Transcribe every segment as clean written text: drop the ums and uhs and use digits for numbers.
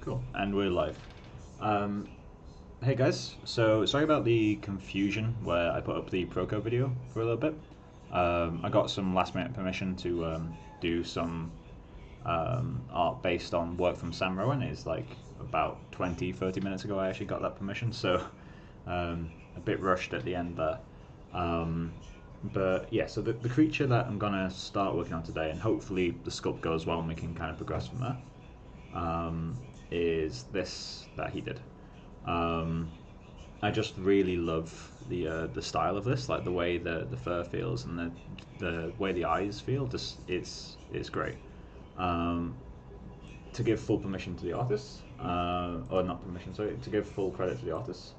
Cool, and we're live. Um, hey guys, so sorry about the confusion where I put up the Proco video for a little bit. I got some last minute permission to do some art based on work from Sam Rowan. It's like about 20-30 minutes ago I actually got that permission, so a bit rushed at the end there. But yeah, so the creature that I'm gonna start working on today, and hopefully the sculpt goes well and we can kind of progress from there, is this that he did. I just really love the style of this, like the way the fur feels and the way the eyes feel. Just it's great. To give full permission to the artist, or not permission, sorry, to give full credit to the artist.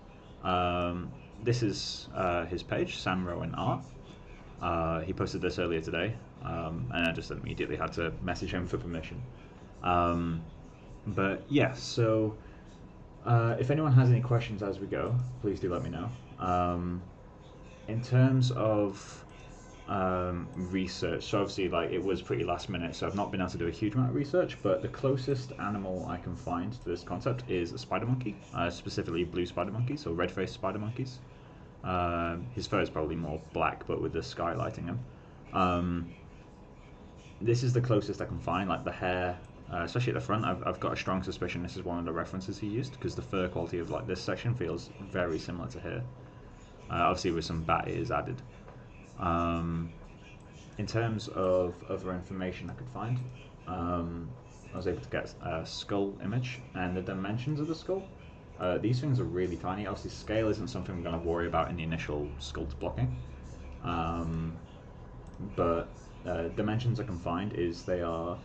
This is his page, Sam Rowan Art. He posted this earlier today, and I just immediately had to message him for permission. But yeah, so if anyone has any questions as we go, please do let me know. In terms of research, so obviously like it was pretty last minute, so I've not been able to do a huge amount of research, but the closest animal I can find to this concept is a spider monkey, specifically blue spider monkeys or red-faced spider monkeys. His fur is probably more black, but with the sky lighting him. This is the closest I can find, like the hair, especially at the front. I've got a strong suspicion this is one of the references he used, because the fur quality of like this section feels very similar to here. Obviously with some bat ears added. In terms of other information I could find, I was able to get a skull image and the dimensions of the skull. These things are really tiny. Obviously scale isn't something I'm going to worry about in the initial sculpt blocking. But dimensions I can find is they are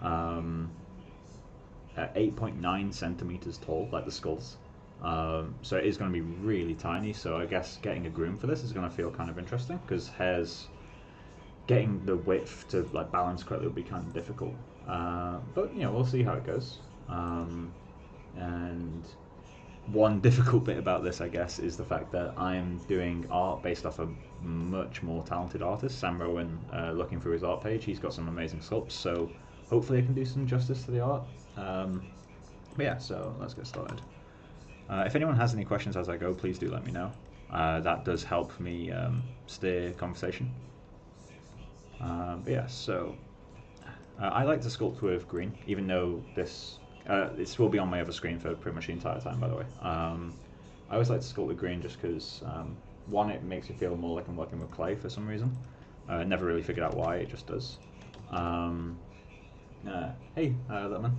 8.9 centimeters tall, like the skulls. So it is going to be really tiny, so I guess getting a groom for this is going to feel kind of interesting, because hairs, getting the width to like balance correctly will be kind of difficult. But you know, we'll see how it goes. And one difficult bit about this, I guess, is the fact that I'm doing art based off a much more talented artist, Sam Rowan. Looking through his art page, he's got some amazing sculpts, so hopefully I can do some justice to the art. But yeah, so let's get started. If anyone has any questions as I go, please do let me know. That does help me steer conversation. But yeah, so I like to sculpt with green, even though this will be on my other screen for pretty much the entire time, by the way. I always like to sculpt with green just because, one, it makes me feel more like I'm working with clay for some reason. Never really figured out why, it just does. Hey, Letman.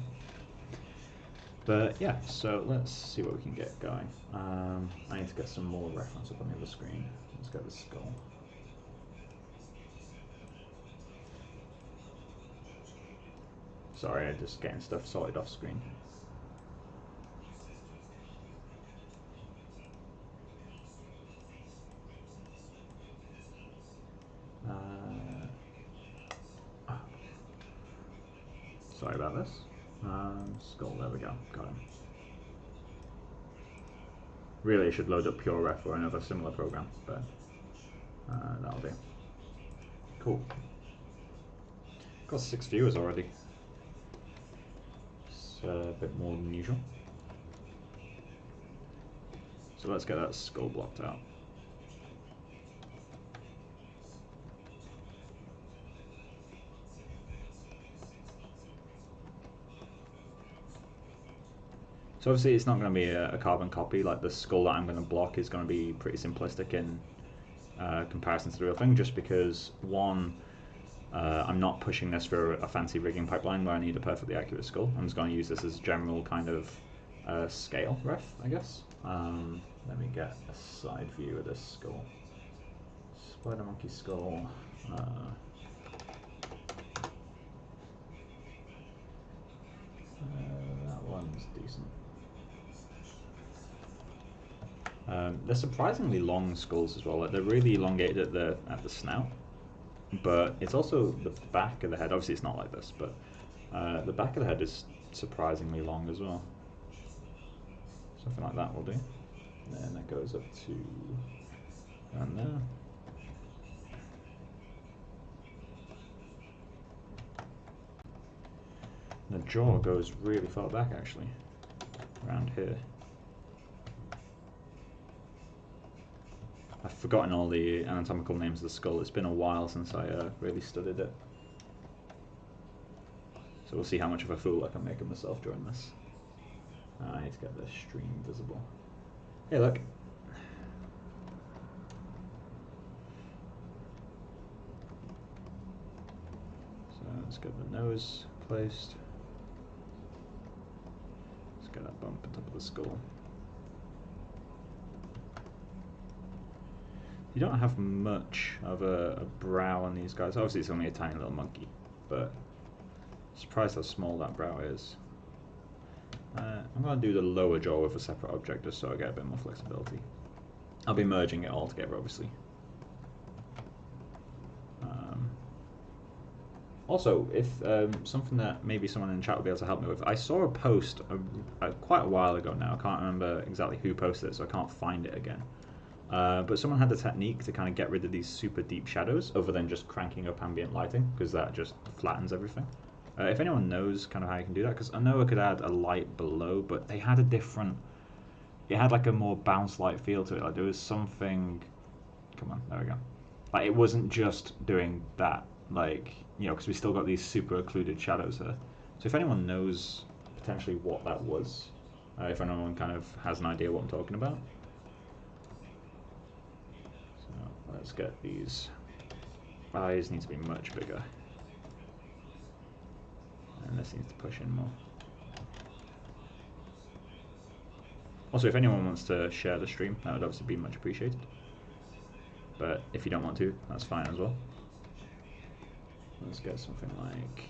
But yeah, so let's see what we can get going. I need to get some more reference up on the other screen. Let's get the skull. Sorry, I'm just getting stuff sorted off screen. Sorry about this. Skull, there we go, got him. Really, I should load up PureRef or another similar program, but that'll do. Cool. Got 6 viewers already. It's a bit more than usual. So let's get that skull blocked out. So obviously it's not going to be a carbon copy. Like the skull that I'm going to block is going to be pretty simplistic in comparison to the real thing, just because one, I'm not pushing this for a fancy rigging pipeline where I need a perfectly accurate skull. I'm just going to use this as a general kind of scale ref, I guess. Let me get a side view of this skull. Spider monkey skull. That one's decent. They're surprisingly long skulls as well. Like they're really elongated at the snout, but it's also the back of the head. Obviously, it's not like this, but the back of the head is surprisingly long as well. Something like that will do. And then that goes up to around there. The jaw goes really far back, actually. around here. I've forgotten all the anatomical names of the skull. It's been a while since I really studied it. So we'll see how much of a fool I can make of myself during this. I need to get the stream visible. Hey, look. So let's get the nose placed. Let's get that bump on top of the skull. You don't have much of a brow on these guys. Obviously it's only a tiny little monkey, but I'm surprised how small that brow is. I'm going to do the lower jaw with a separate object just so I get a bit more flexibility. I'll be merging it all together, obviously. Also, if something that maybe someone in the chat will be able to help me with, I saw a post quite a while ago now. I can't remember exactly who posted it, so I can't find it again. But someone had the technique to kind of get rid of these super deep shadows other than just cranking up ambient lighting, because that just flattens everything. If anyone knows kind of how you can do that, because I know I could add a light below, but they had a different, it had like a more bounce light feel to it. Like there was something, come on, there we go. Like it wasn't just doing that, like, you know, because we still got these super occluded shadows there. So if anyone knows potentially what that was, if anyone kind of has an idea what I'm talking about. So let's get these eyes need to be much bigger. And this needs to push in more. Also, if anyone wants to share the stream, that would obviously be much appreciated. But if you don't want to, that's fine as well. Let's get something like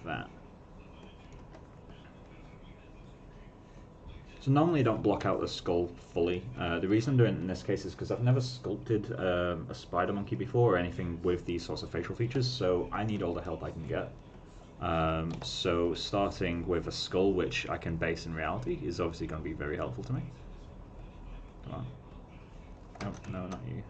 that. So normally I don't block out the skull fully. The reason I'm doing it in this case is because I've never sculpted a spider monkey before or anything with these sorts of facial features, so I need all the help I can get. So starting with a skull, which I can base in reality, is obviously going to be very helpful to me. Come on. Nope, no, not you.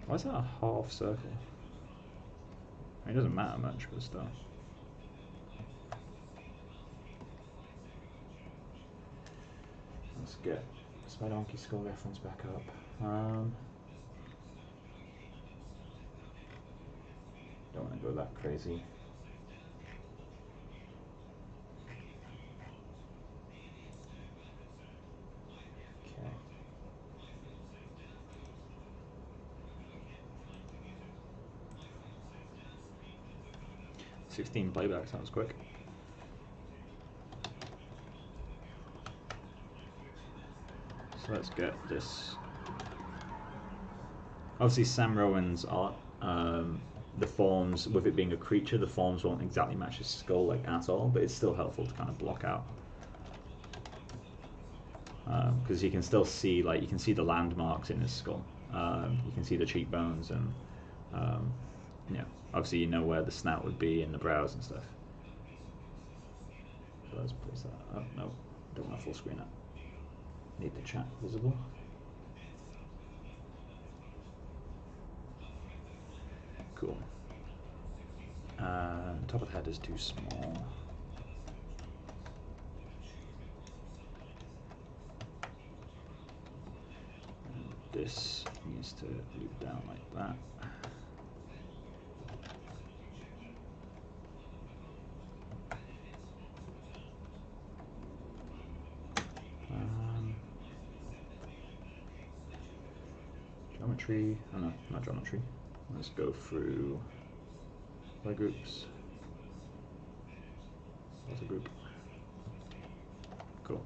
Why is that a half circle? I mean, it doesn't matter much, but still. Let's get Spider Monkey skull reference back up. Don't want to go that crazy. Okay. $16 playback sounds quick. So let's get this. Obviously, Sam Rowan's art, the forms, with it being a creature, the forms won't exactly match his skull like at all, but it's still helpful to kind of block out. Because you can still see, like, you can see the landmarks in his skull. You can see the cheekbones, and yeah, obviously you know where the snout would be and the brows and stuff. So let's place that up. No, don't want to full screen it. Need the chat visible. Cool. Top of the head is too small. And this needs to loop down like that. Geometry, oh no, not geometry. Let's go through color groups. Water group. Cool.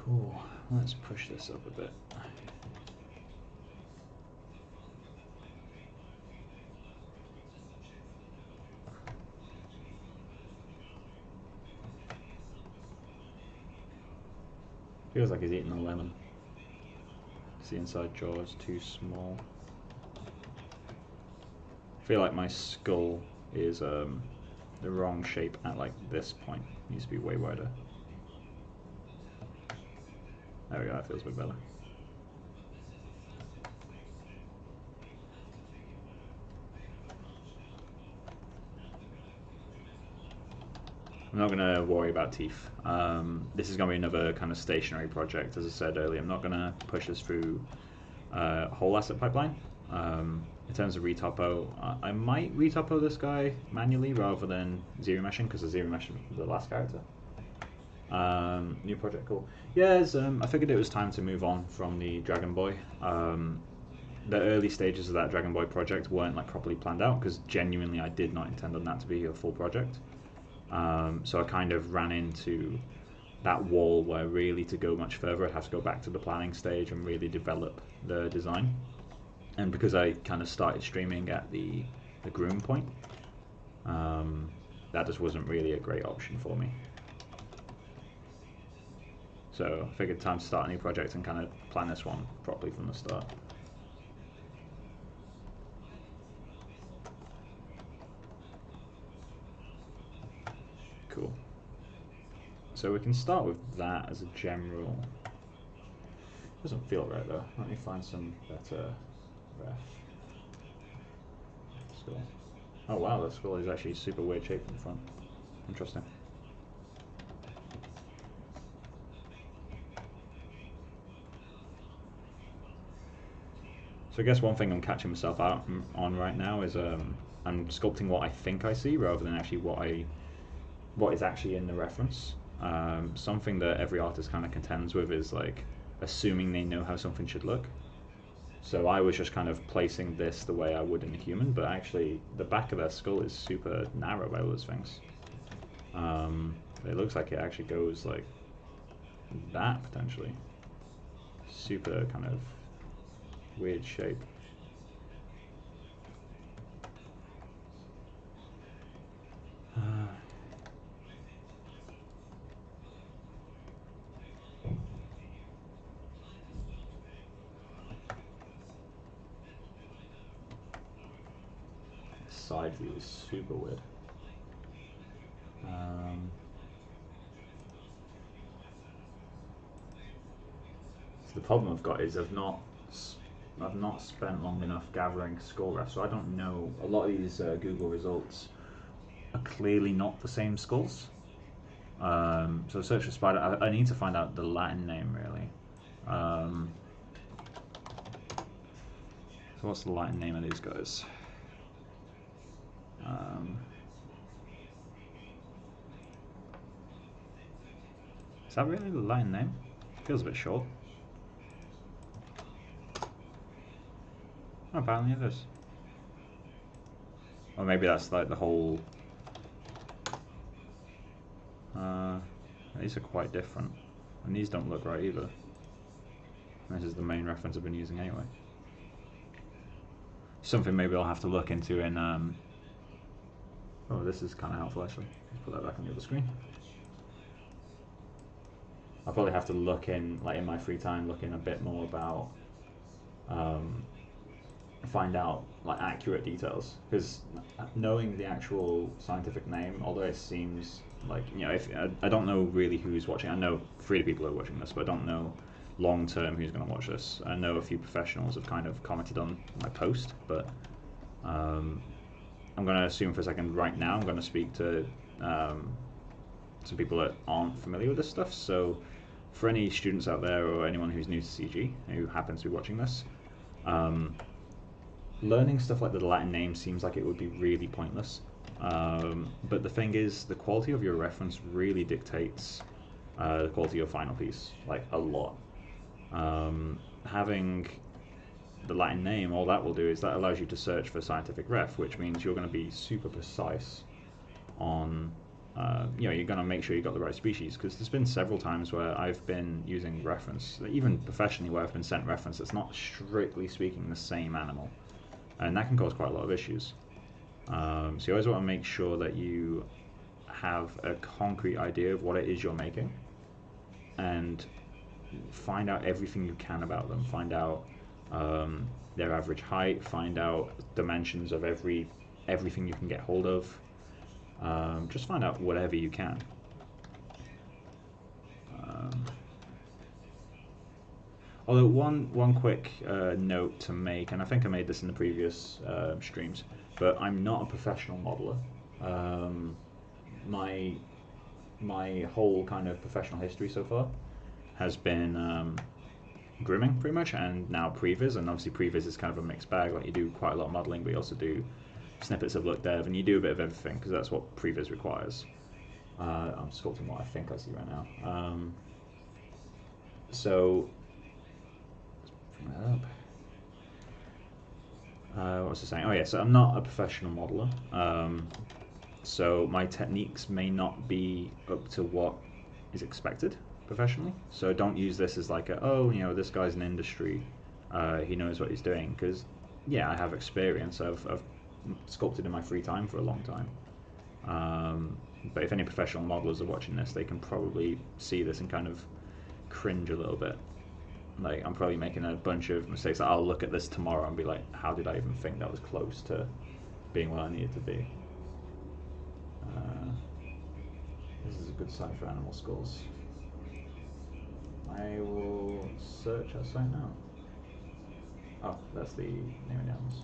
Cool, let's push this up a bit. Feels like he's eating a lemon. The inside jaw is too small. I feel like my skull is the wrong shape at like this point. It needs to be way wider. There we go, that feels a bit better. I'm not going to worry about teeth. This is going to be another kind of stationary project. As I said earlier, I'm not going to push this through whole asset pipeline. In terms of retopo, I might retopo this guy manually rather than zero meshing, because the zero mesh the last character. New project, cool. Yeah, I figured it was time to move on from the Dragon Boy. The early stages of that Dragon Boy project weren't like properly planned out, because genuinely I did not intend on that to be a full project. So I kind of ran into that wall where really to go much further I'd have to go back to the planning stage and really develop the design. And because I kind of started streaming at the groom point, that just wasn't really a great option for me. So I figured time to start a new project and kind of plan this one properly from the start. Cool. So we can start with that as a general. Doesn't feel right though. Let me find some better ref. Skull. Oh wow, the skull is actually super weird shape in the front. Interesting. So I guess one thing I'm catching myself out on right now is I'm sculpting what I think I see rather than actually what is actually in the reference. Something that every artist kind of contends with is like assuming they know how something should look. So I was just kind of placing this the way I would in a human, but actually the back of their skull is super narrow by those things. It looks like it actually goes like that potentially. Super kind of weird shape. Side view is super weird. So the problem I've got is I've not spent long enough gathering skull refs, so I don't know. A lot of these Google results are clearly not the same skulls. So search for spider. I need to find out the Latin name really. So what's the Latin name of these guys? Is that really the Latin name? Feels a bit short. Oh, apparently it is. Or maybe that's like the whole... these are quite different. And these don't look right either. This is the main reference I've been using anyway. Something maybe I'll have to look into in... Oh, this is kind of helpful actually. Let's put that back on the other screen. I'll probably have to look in, like in my free time, look in a bit more about... find out like accurate details, because knowing the actual scientific name, although it seems like, you know, if I don't know really who's watching. I know 3 people are watching this, but I don't know long term who's going to watch this. I know a few professionals have kind of commented on my post, but I'm going to assume for a second right now I'm going to speak to some people that aren't familiar with this stuff. So for any students out there or anyone who's new to CG who happens to be watching this, learning stuff like the Latin name seems like it would be really pointless. But the thing is, the quality of your reference really dictates the quality of your final piece, like a lot. Having the Latin name, all that will do is that allows you to search for scientific ref, which means you're going to be super precise on you know, you're going to make sure you got the right species, because there's been several times where I've been using reference, even professionally, where I've been sent reference that's not strictly speaking the same animal, and that can cause quite a lot of issues. So you always want to make sure that you have a concrete idea of what it is you're making, and find out everything you can about them. Find out their average height, find out dimensions of everything you can get hold of. Just find out whatever you can. Although one quick note to make, and I think I made this in the previous streams, but I'm not a professional modeler. My whole kind of professional history so far has been grooming, pretty much, and now previs, and obviously previs is kind of a mixed bag. Like, you do quite a lot of modeling, but you also do snippets of look dev, and you do a bit of everything, because that's what previs requires. I'm sculpting what I think I see right now. So bring that up. What was I saying? Oh yeah, so I'm not a professional modeler, so my techniques may not be up to what is expected professionally. So don't use this as like oh, you know, this guy's in industry, he knows what he's doing, because yeah, I have experience. I've sculpted in my free time for a long time. But if any professional modelers are watching this, they can probably see this and kind of cringe a little bit. Like, I'm probably making a bunch of mistakes. I'll look at this tomorrow and be like, how did I even think that was close to being what I needed to be? This is a good site for animal skulls. I will search our site now. Oh, that's the name of the animals.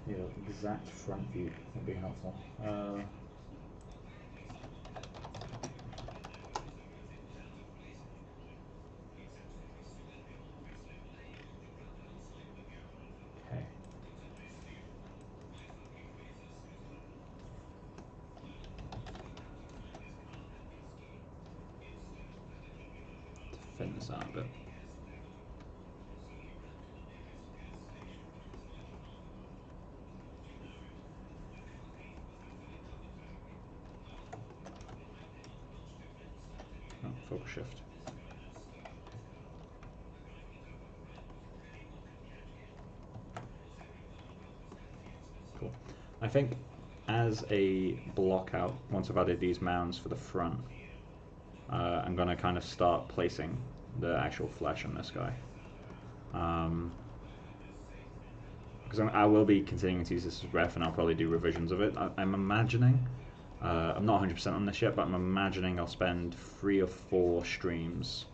Yeah, exact front view would be helpful. Okay. To thin this out a bit. Oh, focus shift. Cool. I think as a block out, once I've added these mounds for the front, I'm going to kind of start placing the actual flesh on this guy. Because I will be continuing to use this as ref, and I'll probably do revisions of it. I'm imagining, I'm not 100% on this yet, but I'm imagining I'll spend 3 or 4 streams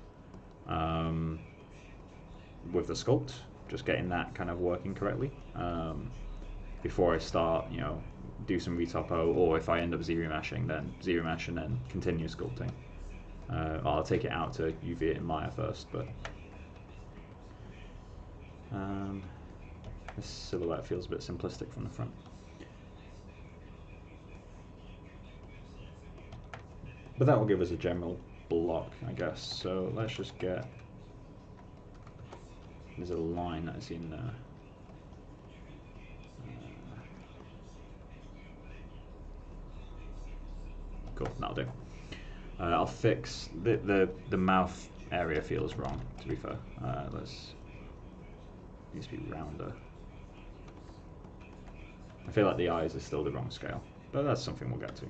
with the sculpt, just getting that kind of working correctly, before I start, you know, do some retopo, or if I end up zero meshing, then zero mesh and then continue sculpting. I'll take it out to UV it in Maya first, but this silhouette feels a bit simplistic from the front. But that will give us a general block, I guess. So let's just get, there's a line that is in there. Cool, that'll do. I'll fix the mouth area feels wrong, to be fair. Needs to be rounder. I feel like the eyes are still the wrong scale, but that's something we'll get to.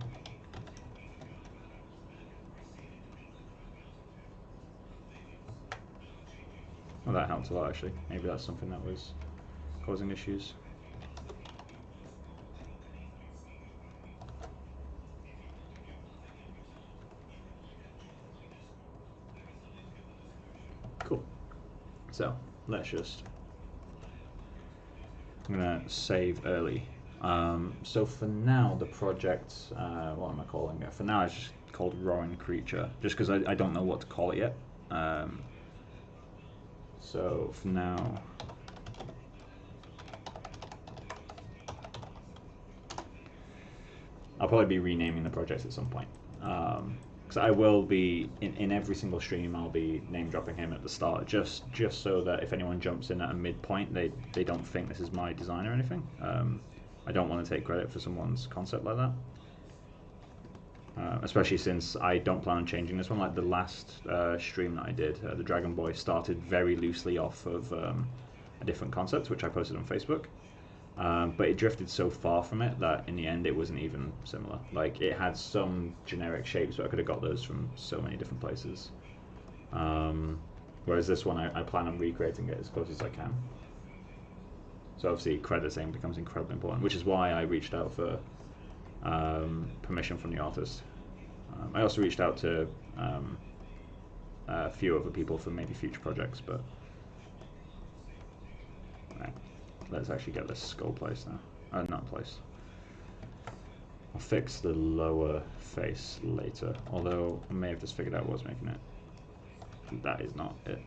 Well, that helps a lot, actually. Maybe that's something that was causing issues. Cool. So let's just, I'm gonna save early. So for now, the project, what am I calling it? For now, it's just called Rowan Creature, just because I don't know what to call it yet. So for now, I'll probably be renaming the project at some point. because I will be in every single stream. I'll be name dropping him at the start, just so that if anyone jumps in at a midpoint, they don't think this is my design or anything. I don't want to take credit for someone's concept like that, especially since I don't plan on changing this one. Like the last stream that I did, the Dragon Boy started very loosely off of a different concept, which I posted on Facebook. But it drifted so far from it that in the end it wasn't even similar. Like it had some generic shapes, but I could have got those from so many different places. Whereas this one, I plan on recreating it as close as I can. So obviously crediting becomes incredibly important, which is why I reached out for permission from the artist. I also reached out to a few other people for maybe future projects, but right. Let's actually get this skull placed now. Not placed. I'll fix the lower face later, although I may have just figured out what was making it. That is not it.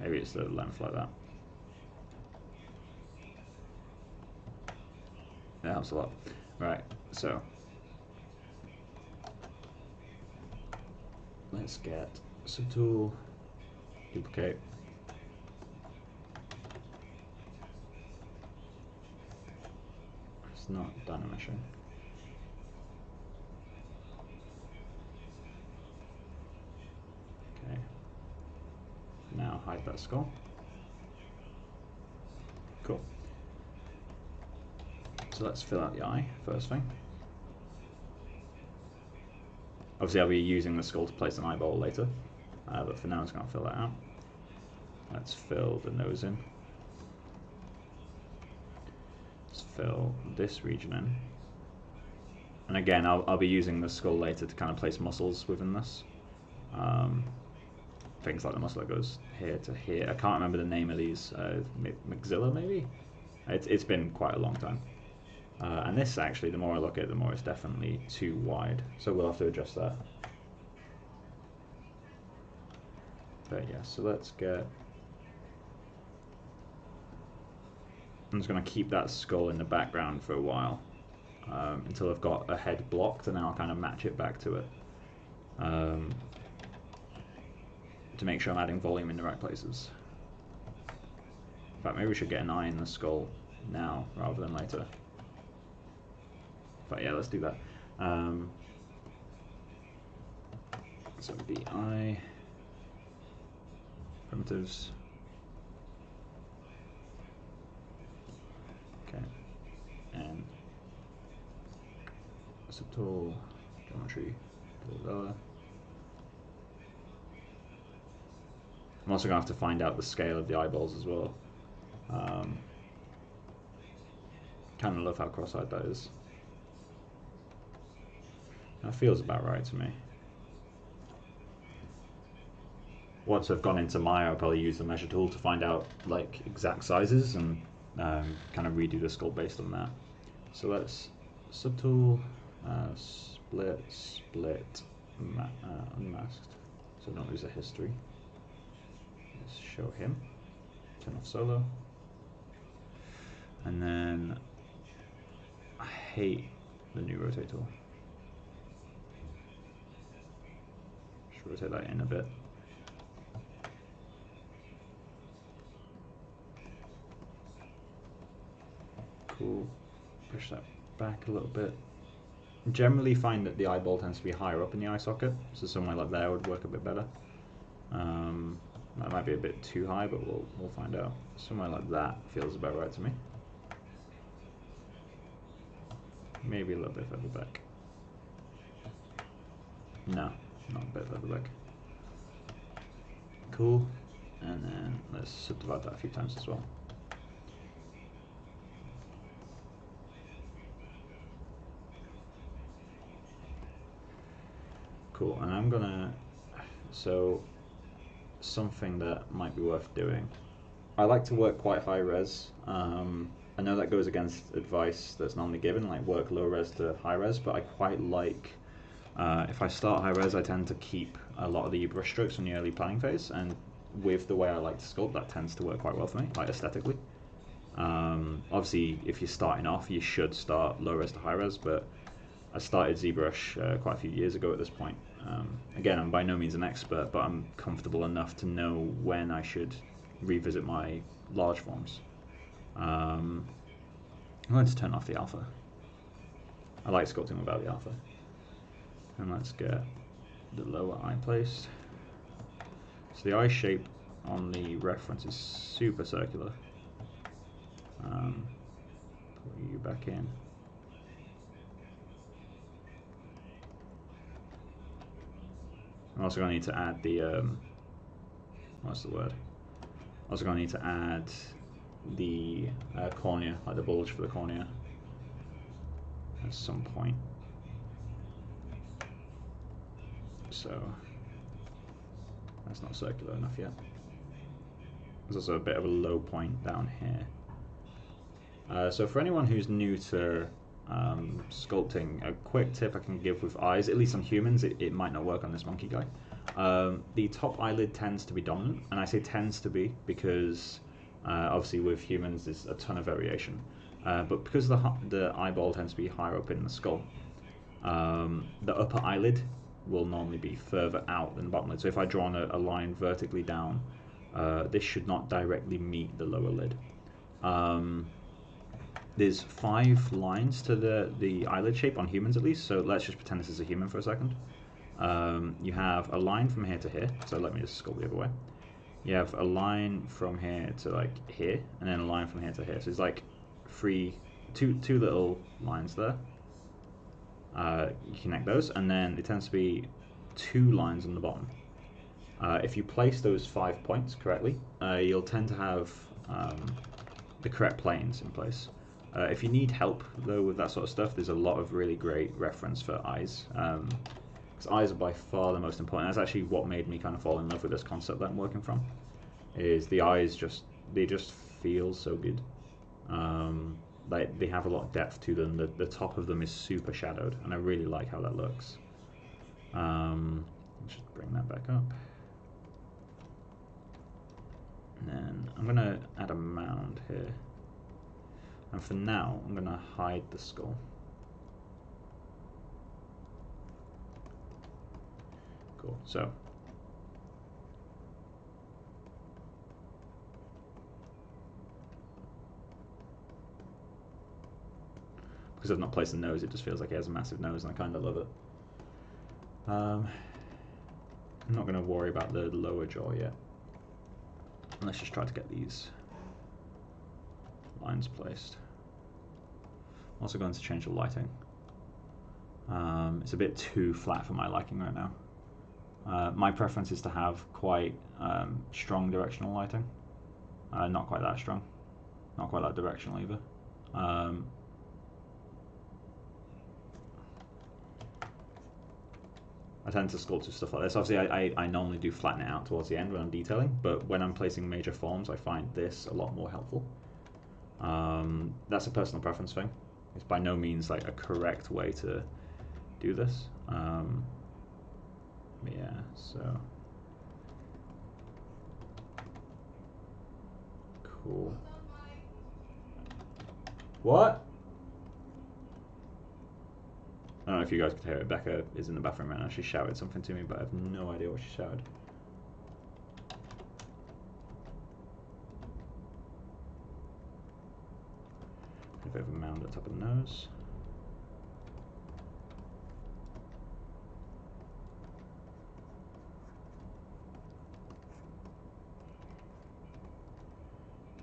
Maybe it's the length like that. That helps a lot. Right, so let's get subtool, duplicate. It's not dynamation. Okay. Now hide that skull. Cool. So let's fill out the eye first thing. Obviously I'll be using the skull to place an eyeball later, but for now I'm just going to fill that out. Let's fill the nose in. Let's fill this region in. And again, I'll be using the skull later to kind of place muscles within this. Things like the muscle that goes here to here. I can't remember the name of these. Maxilla maybe? It's been quite a long time. And this actually, the more I look at it, the more it's definitely too wide. So we'll have to adjust that. But yeah, so let's get... I'm just going to keep that skull in the background for a while. Until I've got a head blocked, and then I'll kind of match it back to it. To make sure I'm adding volume in the right places. In fact, maybe we should get an eye in the skull now, rather than later. But yeah, let's do that. So the eye, primitives. Okay, and subtool, geometry, lower. I'm also going to have to find out the scale of the eyeballs as well. Kind of love how cross-eyed that is. That feels about right to me. Once I've gone into Maya, I'll probably use the measure tool to find out like exact sizes and kind of redo the sculpt based on that. So let's subtool, split, unmasked, so don't lose a history. Let's show him, turn off solo, and then I hate the new rotate tool. Should rotate that in a bit. Cool. Push that back a little bit. Generally find that the eyeball tends to be higher up in the eye socket, so somewhere like there would work a bit better. That might be a bit too high, but we'll find out. Somewhere like that feels about right to me. Maybe a little bit further back. No, not a bit further back. Cool. And then let's subdivide that a few times as well. Cool, and I'm gonna, so something that might be worth doing. I like to work quite high res. I know that goes against advice that's normally given, like work low res to high res, but I quite like, if I start high res, I tend to keep a lot of the brush strokes from the early planning phase, and with the way I like to sculpt, that tends to work quite well for me, like aesthetically. Obviously, if you're starting off, you should start low res to high res, but I started ZBrush quite a few years ago at this point. Again, I'm by no means an expert, but I'm comfortable enough to know when I should revisit my large forms. I'm going to turn off the alpha. I like sculpting without the alpha. And let's get the lower eye placed. So the eye shape on the reference is super circular. Put you back in. I'm also going to need to add the, what's the word? Also going to need to add the cornea, like the bulge for the cornea at some point. So that's not circular enough yet. There's also a bit of a low point down here. So for anyone who's new to sculpting, a quick tip I can give with eyes, at least on humans, it might not work on this monkey guy. The top eyelid tends to be dominant, and I say tends to be because obviously with humans there's a ton of variation. But because the eyeball tends to be higher up in the skull, the upper eyelid will normally be further out than the bottom lid. So if I draw on a line vertically down, this should not directly meet the lower lid. There's 5 lines to the eyelid shape on humans at least, so let's just pretend this is a human for a second. You have a line from here to here, so let me just sculpt the other way. You have a line from here to like here, and then a line from here to here. So it's like two little lines there. You connect those, and then it tends to be 2 lines on the bottom. If you place those 5 points correctly, you'll tend to have the correct planes in place. If you need help though with that sort of stuff, there's a lot of really great reference for eyes. Because eyes are by far the most important. That's actually what made me kind of fall in love with this concept that I'm working from. Is the eyes they just feel so good. Like they have a lot of depth to them. The top of them is super shadowed, and I really like how that looks. Let's just bring that back up. And then I'm going to add a mound here. And for now, I'm going to hide the skull. Cool. So because I've not placed the nose, it just feels like he has a massive nose, and I kind of love it. I'm not going to worry about the lower jaw yet. Let's just try to get these lines placed. I'm also going to change the lighting. It's a bit too flat for my liking right now. My preference is to have quite strong directional lighting. Not quite that strong. Not quite that directional either. I tend to sculpt with stuff like this. Obviously, I normally do flatten it out towards the end when I'm detailing, but when I'm placing major forms, I find this a lot more helpful. That's a personal preference thing. It's by no means like a correct way to do this. Yeah, so cool. What? I don't know if you guys could hear it. Becca is in the bathroom right now. She shouted something to me, but I have no idea what she shouted. A bit of a mound at the top of the nose.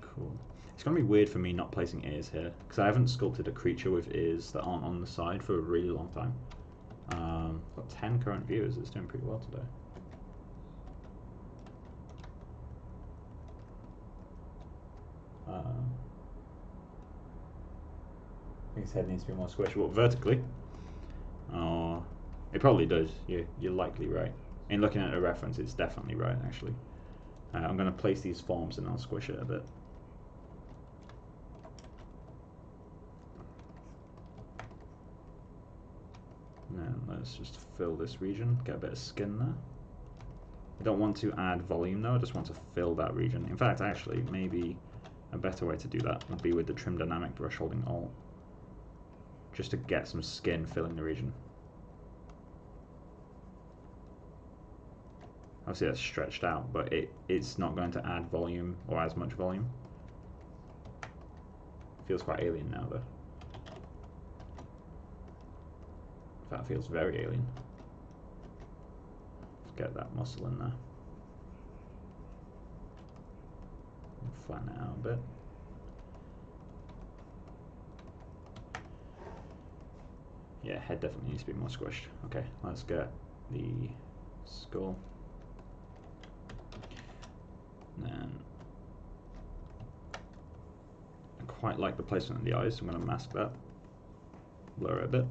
Cool. It's going to be weird for me not placing ears here, because I haven't sculpted a creature with ears that aren't on the side for a really long time. Got 10 current viewers. It's doing pretty well today. I think his head needs to be more squishable vertically. Oh, it probably does. You're likely right. In looking at a reference, it's definitely right, actually. I'm going to place these forms and I'll squish it a bit. Now let's just fill this region, get a bit of skin there. I don't want to add volume though, I just want to fill that region. In fact, actually, maybe a better way to do that would be with the trim dynamic brush holding Alt. just to get some skin filling the region. Obviously that's stretched out, but it's not going to add volume or as much volume. Feels quite alien now though. That feels very alien. Let's get that muscle in there. Flatten it out a bit. Yeah, head definitely needs to be more squished. Okay, let's get the skull. And then I quite like the placement of the eyes, so I'm going to mask that. Blur it a bit.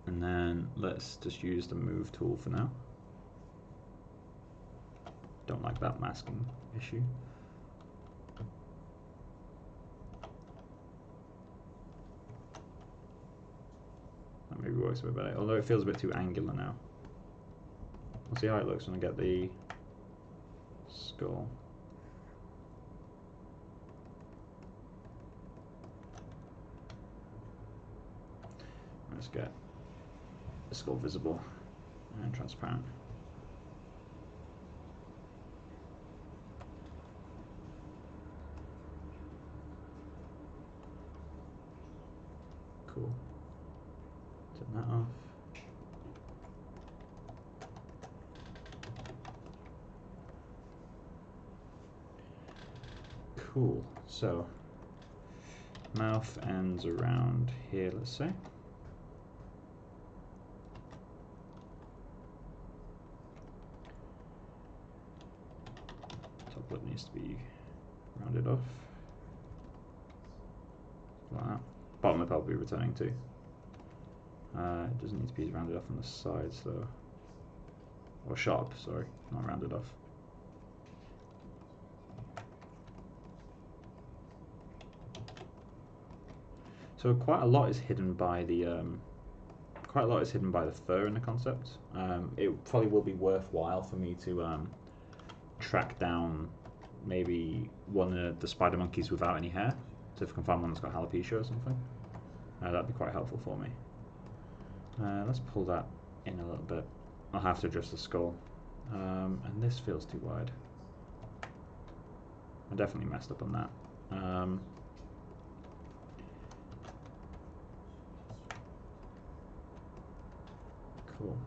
And then let's just use the move tool for now. Don't like that masking issue. That maybe works a bit better, although it feels a bit too angular now. We'll see how it looks when I get the skull. Let's get the skull visible and transparent. Cool. Turn that off. Cool. So mouth ends around here, let's say. Top lip needs to be rounded off. Like that. Bottom lip I'll be returning to. It doesn't need to be rounded off on the sides though. Or sharp, sorry, not rounded off. So quite a lot is hidden by the fur in the concept. It probably will be worthwhile for me to track down maybe one of the spider monkeys without any hair. So if I can find one that's got alopecia or something, that'd be quite helpful for me. Let's pull that in a little bit. I'll have to adjust the skull. And this feels too wide. I definitely messed up on that. Cool.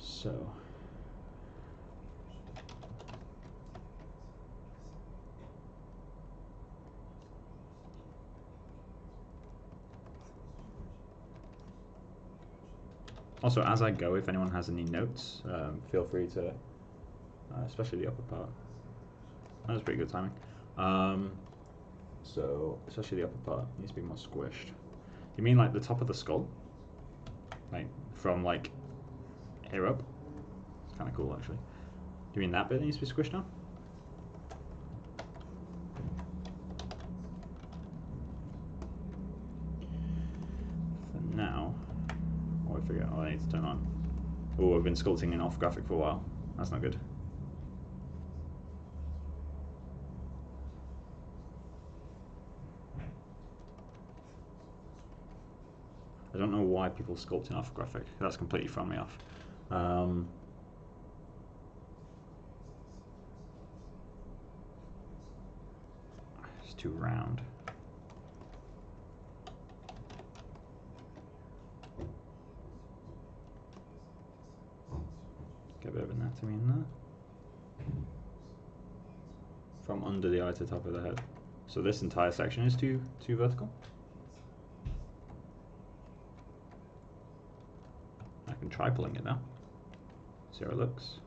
So also, as I go, if anyone has any notes, feel free to, especially the upper part. That was pretty good timing. So, especially the upper part needs to be more squished. You mean like the top of the skull? Like, from like here up? It's kind of cool actually. Do you mean that bit needs to be squished now? For now, I forget. Oh, I need to turn on. Oh, I've been sculpting in off graphic for a while. That's not good. I don't know why people sculpt in off graphic. That's completely thrown me off. It's too round. Get a bit of anatomy in there. From under the eye to the top of the head. So this entire section is too vertical. I can try pulling it now. See how it looks.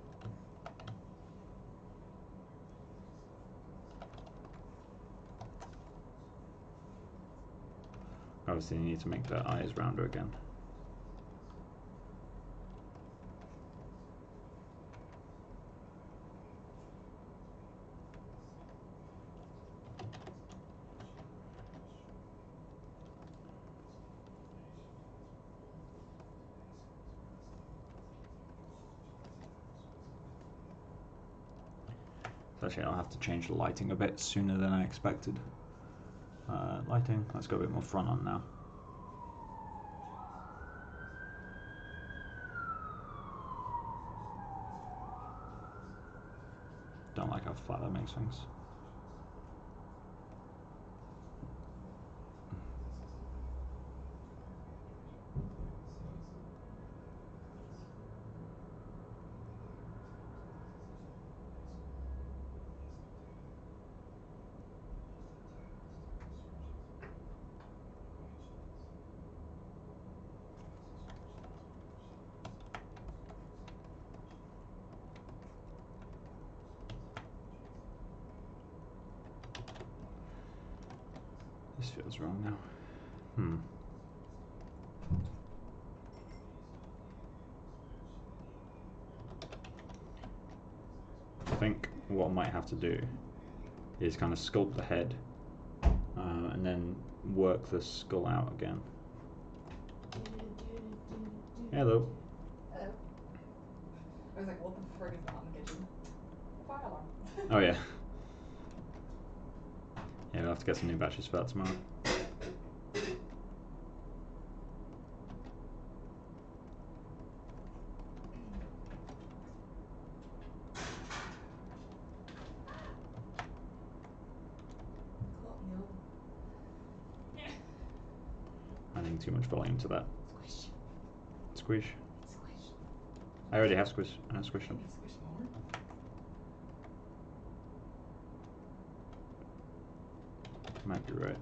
Obviously you need to make the eyes rounder again. Actually, I'll have to change the lighting a bit sooner than I expected. Lighting, let's go a bit more front on now. Don't like how flat that makes things. This feels wrong now. I think what I might have to do is kind of sculpt the head and then work the skull out again. Hello. Hello. I was like, what the frick is that in the kitchen? Fire alarm. Oh yeah. Yeah, we'll have to get some new batches for that tomorrow. Adding too much volume to that. Squish. Squish. Squish. I already have squish. I squish them. Squish more. Might be right.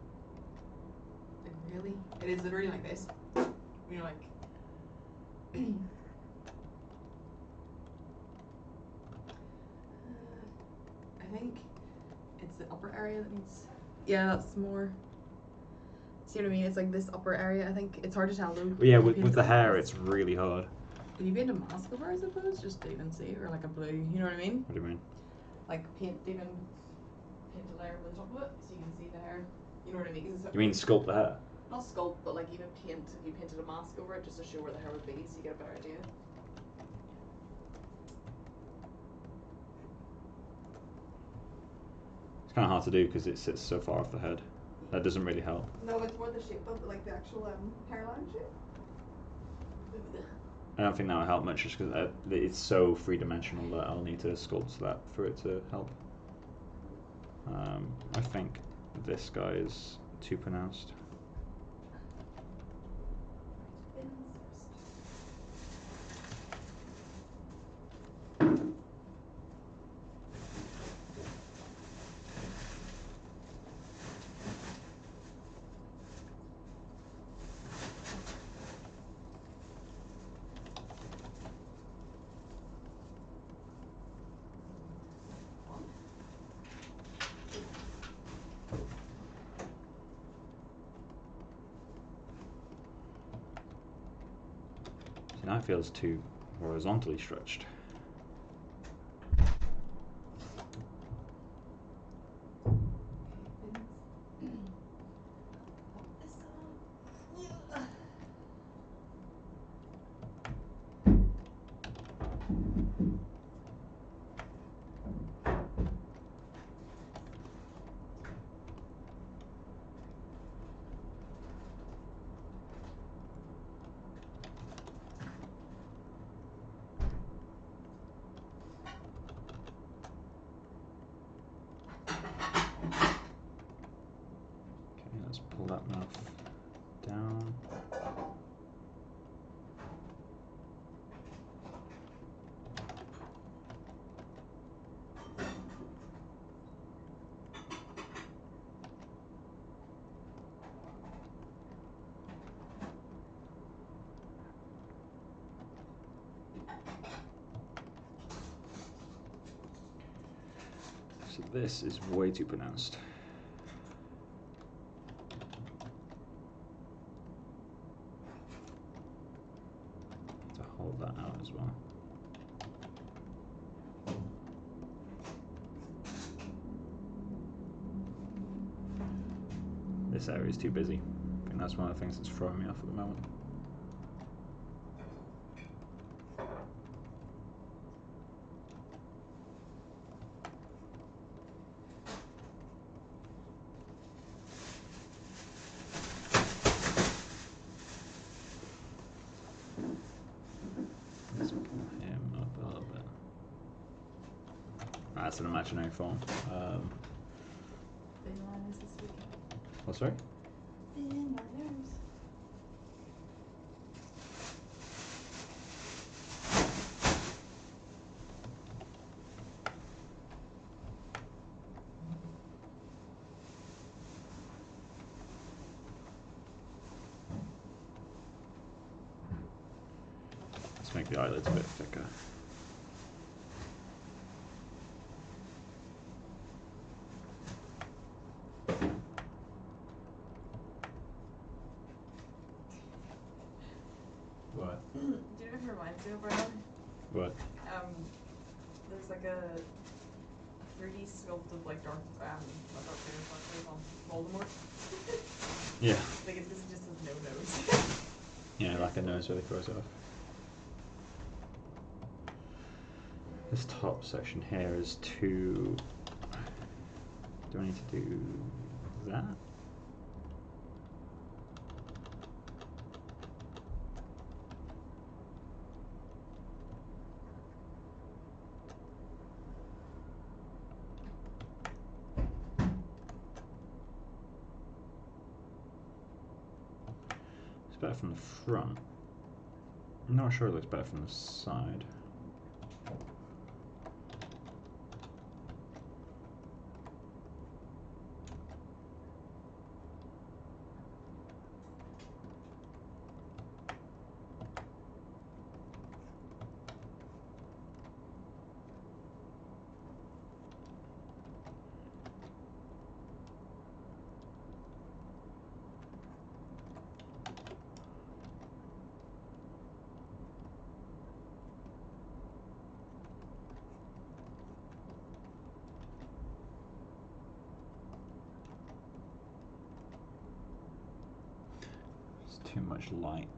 Like, really? It is literally like this. You're like. I think it's the upper area that needs. Yeah, that's more. See what I mean? It's like this upper area. I think it's hard to tell though. Yeah, with the hair, it's really hard. Can you paint a mask over, I suppose? Just to even see, or like a blue. You know what I mean? What do you mean? Like paint a layer over the top of it, so you can see the hair. You know what I mean? You mean sculpt the hair? Not sculpt, but like even paint. If you painted a mask over it, just to show where the hair would be, so you get a better idea. It's kind of hard to do because it sits so far off the head. That doesn't really help. No, it's more the shape of like the actual hairline shape. I don't think that will help much just because it's so three-dimensional that I'll need to sculpt that for it to help. I think this guy is too pronounced. Now it feels too horizontally stretched. Pull that mouth down. So this is way too pronounced. Hold that out as well. This area is too busy. I think that's one of the things that's throwing me off at the moment. that's an imaginary form. Thin line is this week. Oh, sorry? Thin liners. Let's make the eyelids a bit thicker. What? Do you know what it reminds me of, Rowan? What? There's like a 3D sculpted like Darth Vader on Voldemort. Yeah. Like this is just his no nose. Yeah, like a nose really throws it off. This top section here is too... Do I need to do that? It's better from the front. I'm not sure it looks better from the side. Too much light.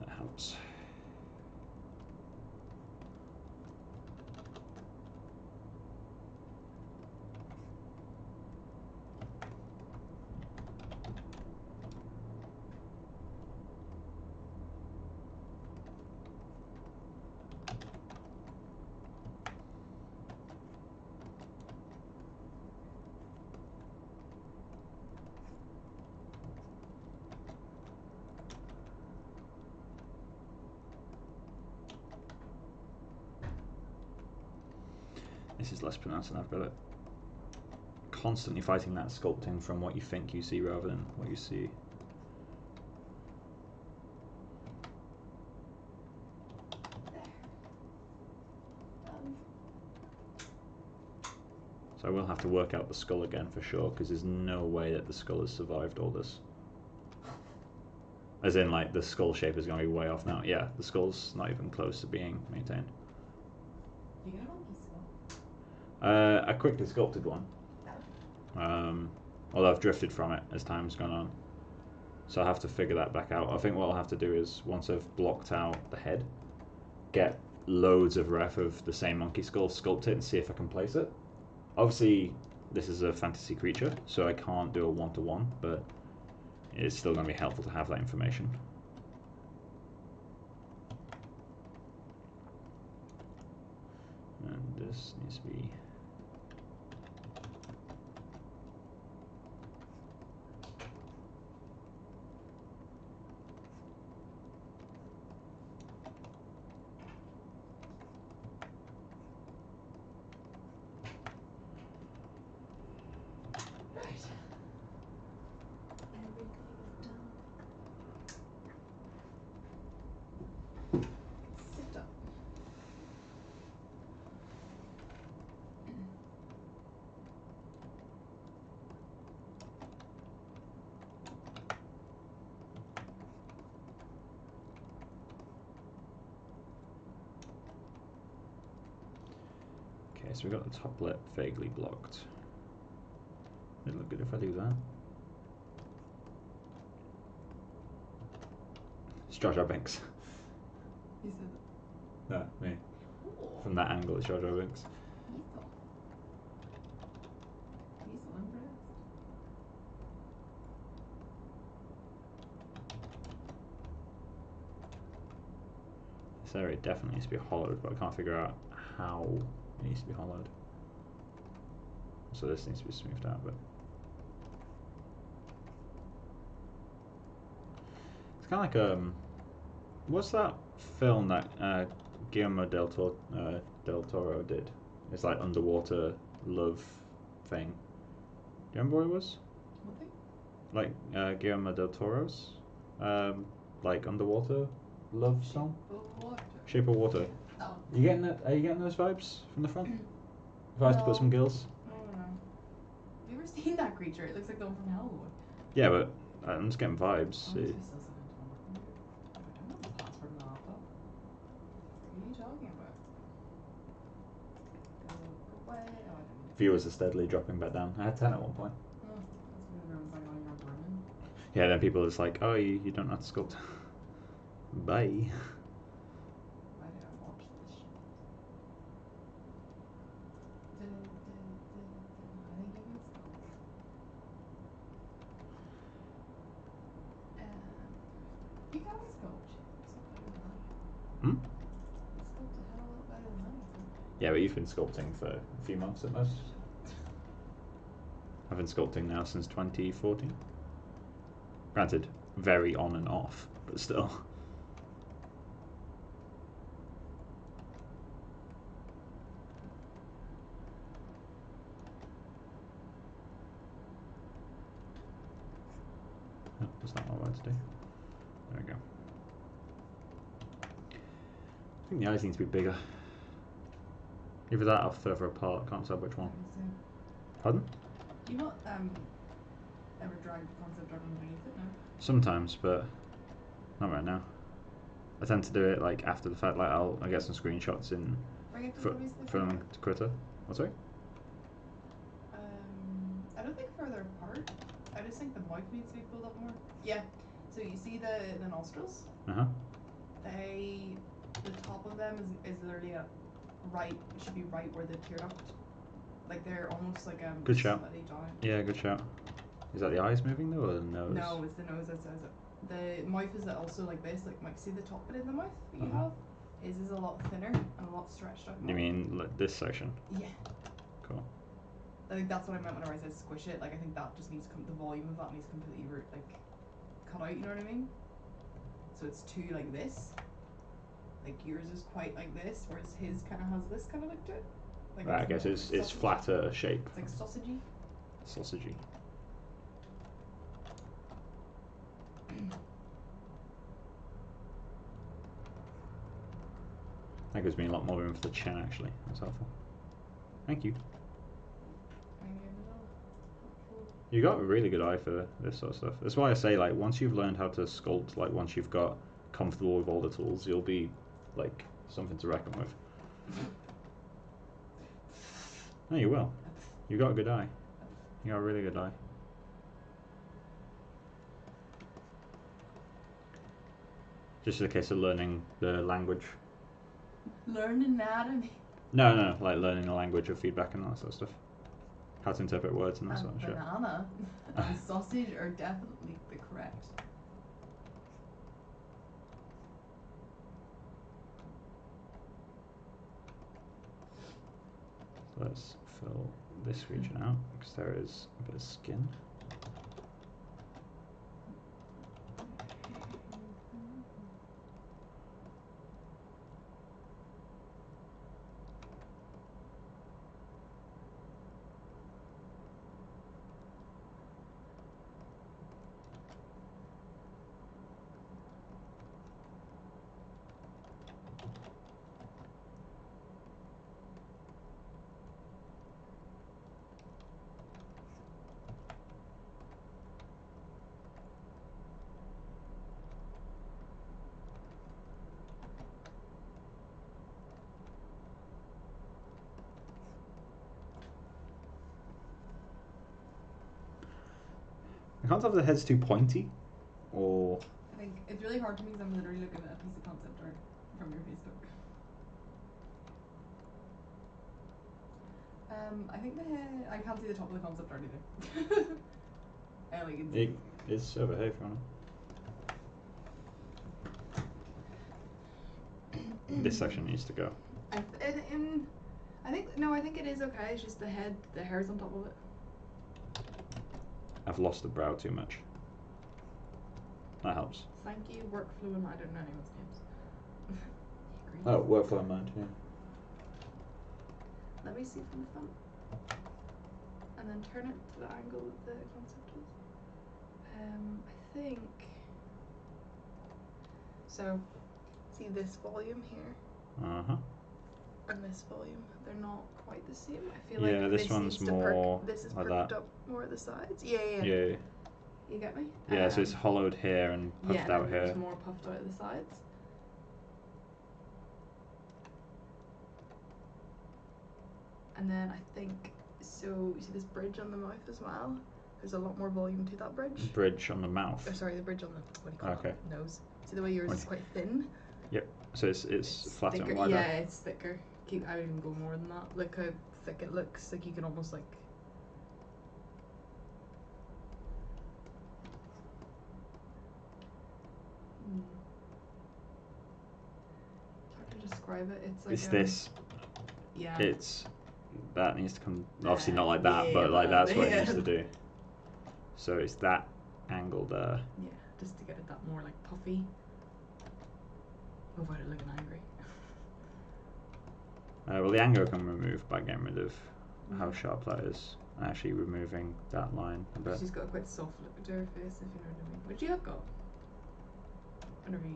That helps. This is less pronounced than I've got it. Constantly fighting that sculpting from what you think you see rather than what you see. So I will have to work out the skull again for sure, because there's no way that the skull has survived all this. As in, like, the skull shape is going to be way off now. Yeah, the skull's not even close to being maintained. You got a monkey skull. I quickly sculpted one. Although I've drifted from it as time's gone on. So I'll have to figure that back out. I think what I'll have to do is, once I've blocked out the head, get loads of ref of the same monkey skull, sculpt it, and see if I can place it. Obviously, this is a fantasy creature, so I can't do a one-to-one, but it's still going to be helpful to have that information. And this needs to be... Okay, so we've got the top lip vaguely blocked. It'd look good if I do that. It's Jar Jar Binks. You said No, me. cool. From that angle, it's Jar Jar Binks. He's so impressed. area definitely needs to be hollowed, but I can't figure out how it needs to be hollowed. So this needs to be smoothed out, but it's kind of like what's that film that Guillermo del Toro did? It's like underwater love thing. Do you remember what it was? What thing? Like Guillermo del Toro's, like underwater love song. Shape of Water. Oh. You getting that? Are you getting those vibes from the front? If I was to put some gills. I don't know. Have you ever seen that creature? It looks like the one from Hellboy. Yeah, but I'm just getting vibes. I don't know the password in the laptop. What are you talking about? Go away. Oh, I didn't. Viewers are steadily dropping back down. I had 10 at one point. Oh, that's when everyone's like, oh, you're brimming. Yeah, then people are just like, oh, you don't have to sculpt. Bye. Why did I watch this shit? I think you can sculpt. You can always sculpt. Hmm? Sculpt a hell of a lot better than I do. Yeah, but you've been sculpting for a few months at most. I've been sculpting now since 2014. Granted, very on and off, but still. Oh, that's not what I wanted to do. There we go. I think the eyes need to be bigger. Either that or further apart, can't tell which one. Pardon? You not ever drag concept art underneath it, no? Sometimes, but not right now. I tend to do it like after the fact. Like I get some screenshots in from Twitter. What's that? I don't think further apart. I just think the mouth needs to be pulled up more. Yeah. So you see the nostrils? The top of them is literally should be right where the tear duct. Like they're almost like Good shout. down. Yeah, good shout. Is that the eyes moving though, or the nose? No, it's the nose that says it. The mouth is also like this. Like, Mike, see the top bit in the mouth that you have? Is a lot thinner and a lot stretched out. You mean like this section? Yeah. Cool. I think that's what I meant whenever I said squish it. Like, I think that just needs the volume of that needs completely cut out. You know what I mean? So it's too like this. Like yours is quite like this, whereas his kind of has this kind of look to it. Like right, I guess it's flatter shape. It's like sausagey. Sausagey. That gives me a lot more room for the chin, actually. That's helpful. Thank you. You got a really good eye for this sort of stuff. That's why I say, like, once you've learned how to sculpt, like, once you've got comfortable with all the tools, you'll be, like, something to reckon with. No, you will. You got a good eye. You got a really good eye. Just a case of learning the language. Learn anatomy. No, like learning the language of feedback and all that sort of stuff. How to interpret words and that sort of shit. Banana and sausage are definitely the correct. Let's fill this region out because there is a bit of skin. I can't tell if the head's too pointy or... I think it's really hard to me because I'm literally looking at a piece of concept art from your Facebook. I think the head... I can't see the top of the concept art either. I only can see. It's over here if you want this section needs to go. I think it is okay. It's just the hair's on top of it. I've lost the brow too much. That helps. Thank you, workflow, and I don't know anyone's names. Oh, workflow in mind, yeah. Let me see from the front. And then turn it to the angle that the concept is. I think. So, see this volume here? Uh-huh. And this volume, they're not quite the same. I feel Yeah, like this one's more this is like perked that. up more at the sides. Yeah. Yeah. You get me? Yeah, so it's hollowed here and puffed out here. Yeah, it's more puffed out at the sides. And then I think, so you see this bridge on the mouth as well? There's a lot more volume to that bridge. Bridge on the mouth. Oh, sorry, the bridge on the, what do you call it? Nose. See the way yours is quite thin? Yep. So it's flatter thicker. and wider. Yeah, it's thicker. I would even go more than that. Look how thick it looks. Like you can almost like. It's hard to describe it. It's like. It's this. Yeah. It's that needs to come. Obviously not like that, but like that's what it needs to do. So it's that angle there. Yeah, just to get it that more like puffy. Without it looking angry. Well, the anger can remove by getting rid of how sharp that is. Actually, removing that line a bit. She's got a quite soft look to her face, if you know what I mean. What do you have got? Whatever you,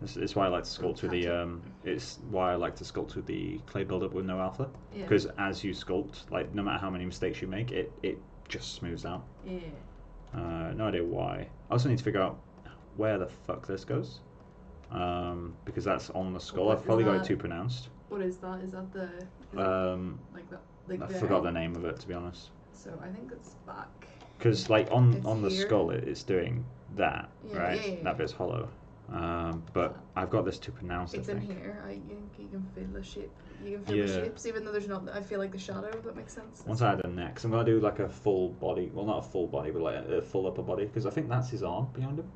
yeah. It's why I like to sculpt with the it's why I like to sculpt with the clay buildup with no alpha. Because as you sculpt, like no matter how many mistakes you make, it just smooths out. Yeah. No idea why. I also need to figure out where the fuck this goes. Because that's on the skull. I've probably got it too pronounced. What is that? Is that the like that? Like I forgot the name of it, to be honest. So I think it's back. Because like on the skull, it's doing that, right? Yeah. That bit's hollow. But I've got this too pronounced. It's I think. in here. You can feel the shape. You can feel the shapes, even though there's not. I feel like the shadow. If that makes sense. Once I add a neck, so I'm gonna do like a full body. Well, not a full body, but like a full upper body, because I think that's his arm behind him.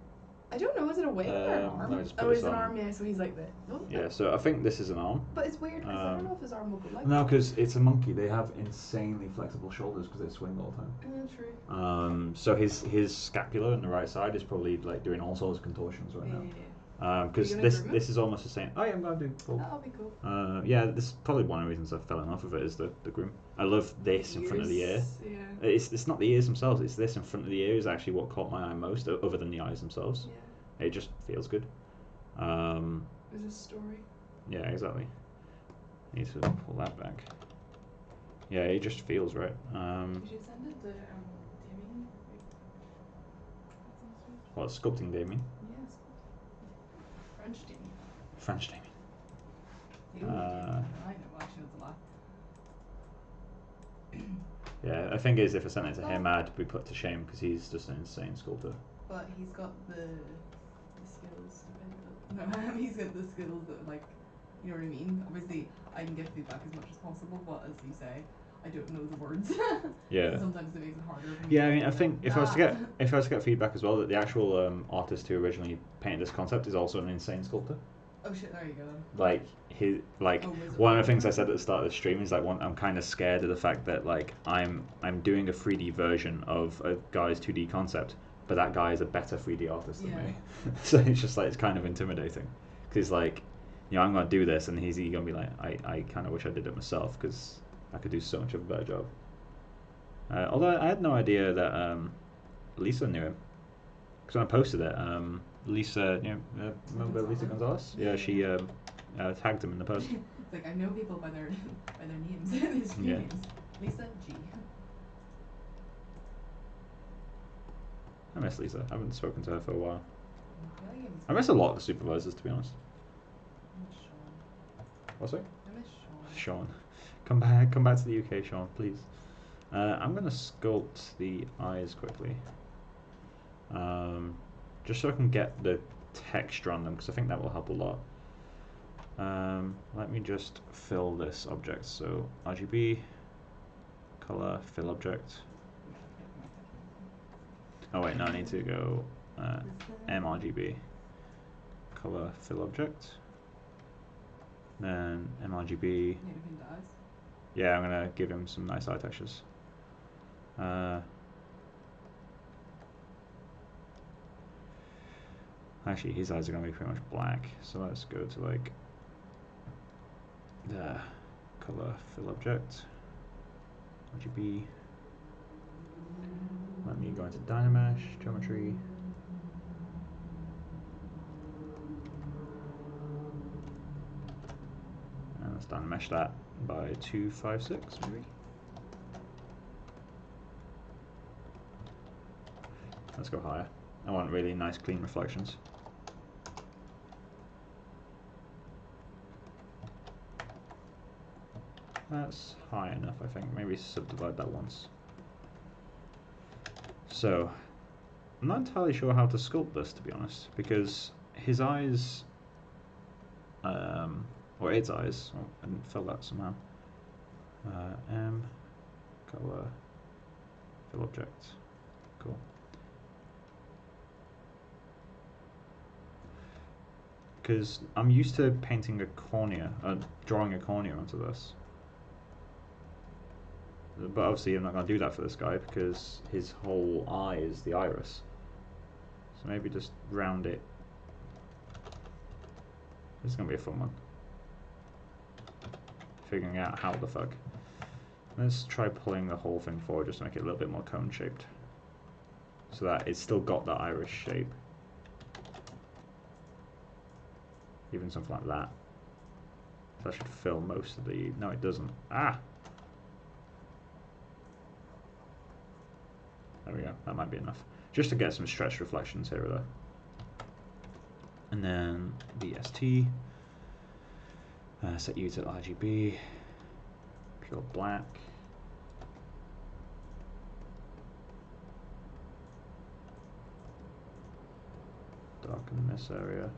I don't know. Is it a wing or an arm? No, it's an arm. Yeah. So he's like this. Oh, yeah. So I think this is an arm. But it's weird because I don't know if his arm will go like. No, because it's a monkey. They have insanely flexible shoulders because they swing all the time. True. So his scapula on the right side is probably like doing all sorts of contortions right now. Because this is almost the same. Oh yeah, I'm gonna do full. That'll be cool. Yeah, this is probably one of the reasons I fell in love with it is the groom. I love this in front of the ear. Yeah. It's not the ears themselves. It's this in front of the ear is actually what caught my eye most, other than the eyes themselves. Yeah. It just feels good. There's a story. Yeah, exactly. Need to pull that back. Yeah, it just feels right. You should send it to Damien. What, sculpting Damien? Yes. French Damien. French Damien. I know, actually, that's a lot. Yeah, I think is if I sent it to him, I'd be put to shame because he's just an insane sculptor. But he's got the skills. No, he's got the skills that, like, you know what I mean? Obviously, I can give feedback as much as possible, but as you say, I don't know the words. Yeah. So sometimes it makes it harder for me. Yeah, I mean, I think if I was to get feedback as well, that the actual artist who originally painted this concept is also an insane sculptor. Oh shit! There you go. Then. Like one of the things I said at the start of the stream is like I'm kind of scared of the fact that like I'm doing a 3D version of a guy's 2D concept, but that guy is a better 3D artist than me. So it's just like it's kind of intimidating because like you know I'm gonna do this and he's gonna be like I kind of wish I did it myself because I could do so much of a better job. Although I had no idea that Lisa knew him because when I posted it, Lisa, you know, remember Lisa Gonzalez? Yeah, she tagged him in the post. It's like I know people by their names. His names. Lisa G. I miss Lisa. I haven't spoken to her for a while. I miss a lot of the supervisors, to be honest. I miss Sean. What's it? I miss Sean. Come back to the UK, Sean, please. I'm gonna sculpt the eyes quickly. Just so I can get the texture on them, because I think that will help a lot. Let me just fill this object. So RGB, color, fill object. Oh wait, no, I need to go mRGB, color, fill object. Then MRGB. Need to paint the eyes. Yeah, I'm gonna give him some nice eye textures. Actually, his eyes are gonna be pretty much black, so let's go to like the color fill object. RGB. Let me go into Dynamesh, geometry. And let's Dynamesh that by 256 maybe. Let's go higher. I want really nice clean reflections. That's high enough, I think. Maybe subdivide that once. So, I'm not entirely sure how to sculpt this, to be honest, because his eyes, or its eyes, oh, I didn't fill that somehow. M, color, fill object, cool. Because I'm used to painting a cornea, drawing a cornea onto this. But obviously I'm not going to do that for this guy because his whole eye is the iris. So maybe just round it. This is going to be a fun one. Figuring out how the fuck. Let's try pulling the whole thing forward just to make it a little bit more cone shaped. So that it's still got that iris shape. Even something like that. That should fill most of the... No, it doesn't. Ah! There we go. That might be enough. Just to get some stretched reflections here or there. And then BST. Set you to RGB. Pure black. Darken this area.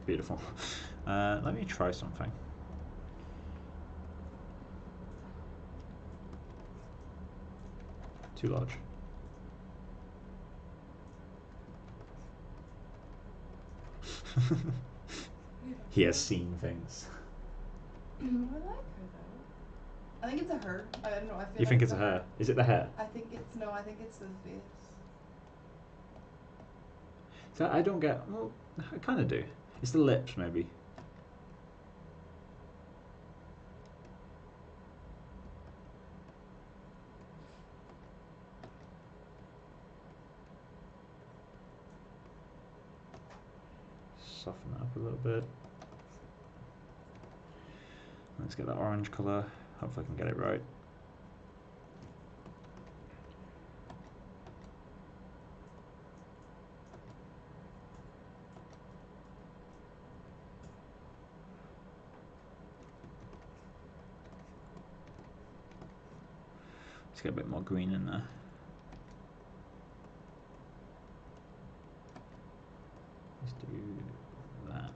Beautiful. Let me try something. Too large. He has seen things. I like her though. I think it's a her. I don't know. I feel You like think it's a hair? Is it the hair? I think it's no. I think it's the face. So I don't get. Well, I kind of do. It's the lips, maybe. Soften that up a little bit. Let's get that orange colour. Hopefully I can get it right. Let's get a bit more green in there. Let's do that.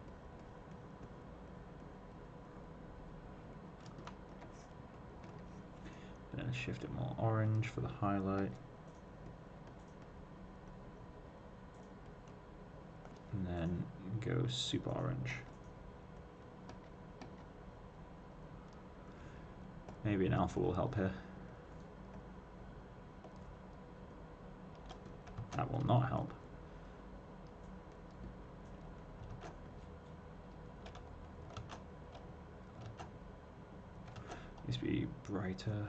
Then shift it more orange for the highlight. And then go super orange. Maybe an alpha will help here. That will not help. Needs to be brighter.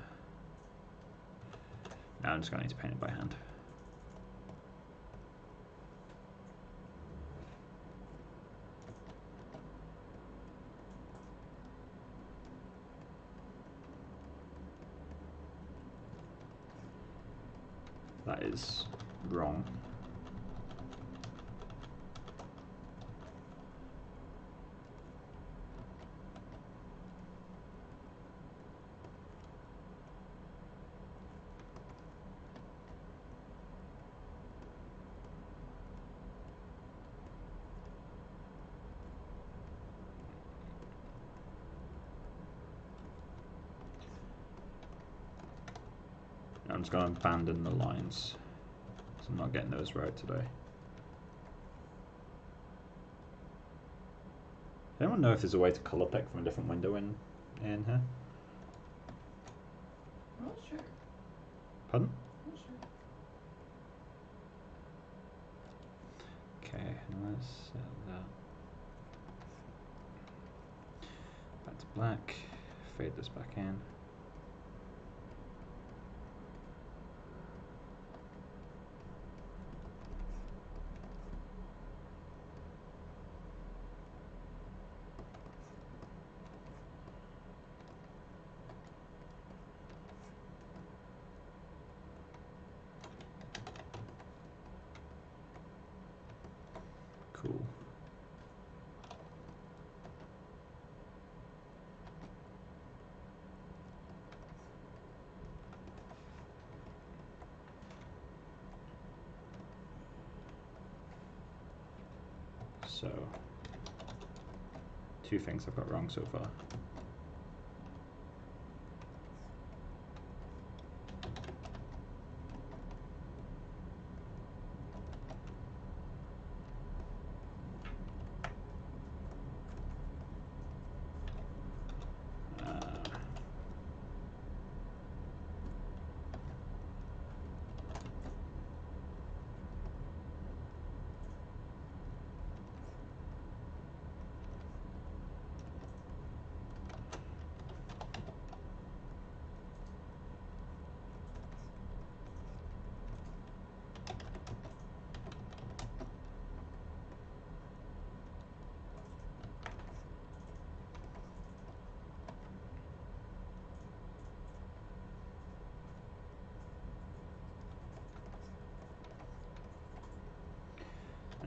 Now I'm just going to need to paint it by hand. That is wrong. I'm just going to abandon the lines. So I'm not getting those right today. Does anyone know if there's a way to colour pick from a different window in here? I'm not sure. Pardon? I'm not sure. Okay, let's set that back to black. Fade this back in. Cool. So, two things I've got wrong so far.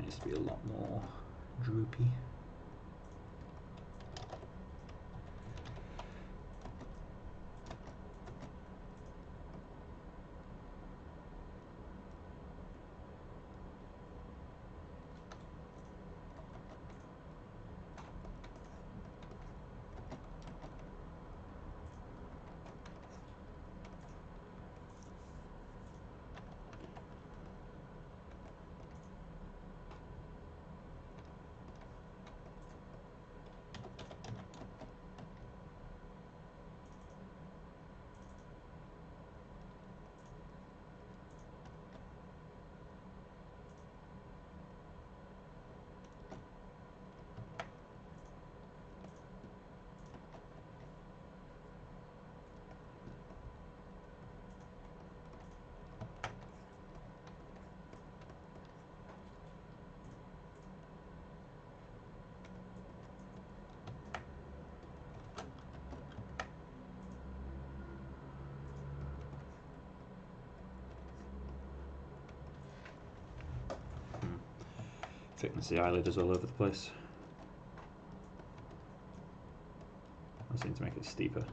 Needs to be a lot more droopy. Thickness of the eyelid is all over the place. I just need to make it steeper.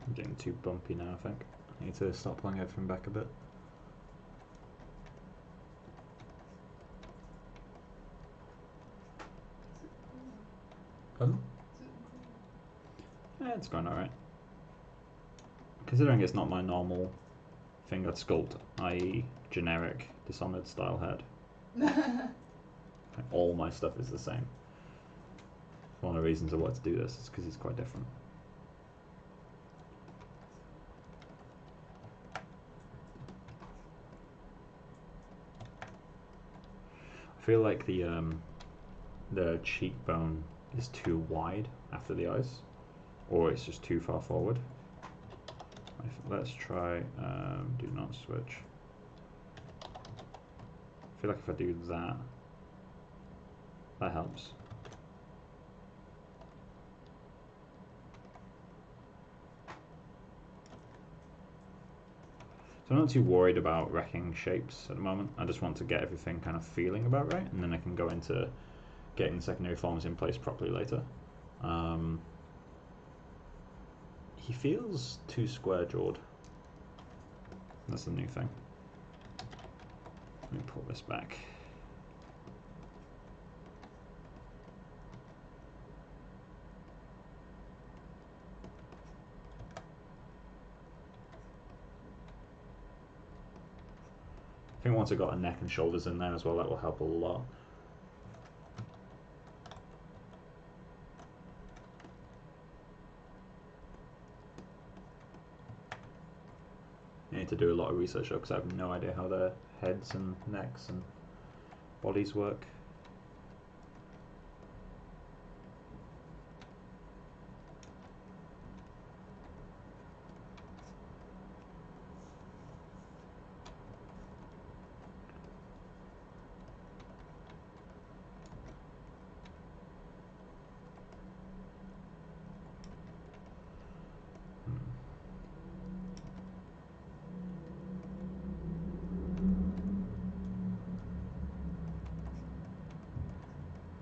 I'm getting too bumpy now, I think. I need to start pulling everything back a bit. Pardon? Yeah, it's going alright. Considering it's not my normal thing I'd sculpt, i.e. generic Dishonored style head, All my stuff is the same. One of the reasons I wanted to do this is because it's quite different. I feel like the cheekbone is too wide after the eyes, or it's just too far forward. Let's try do not switch. I feel like if I do that, that helps. So I'm not too worried about wrecking shapes at the moment. I just want to get everything kind of feeling about right, and then I can go into getting secondary forms in place properly later. He feels too square-jawed. That's the new thing. Let me pull this back. I think once I've got a neck and shoulders in there as well, that will help a lot. I need to do a lot of research though, because I have no idea how their heads and necks and bodies work.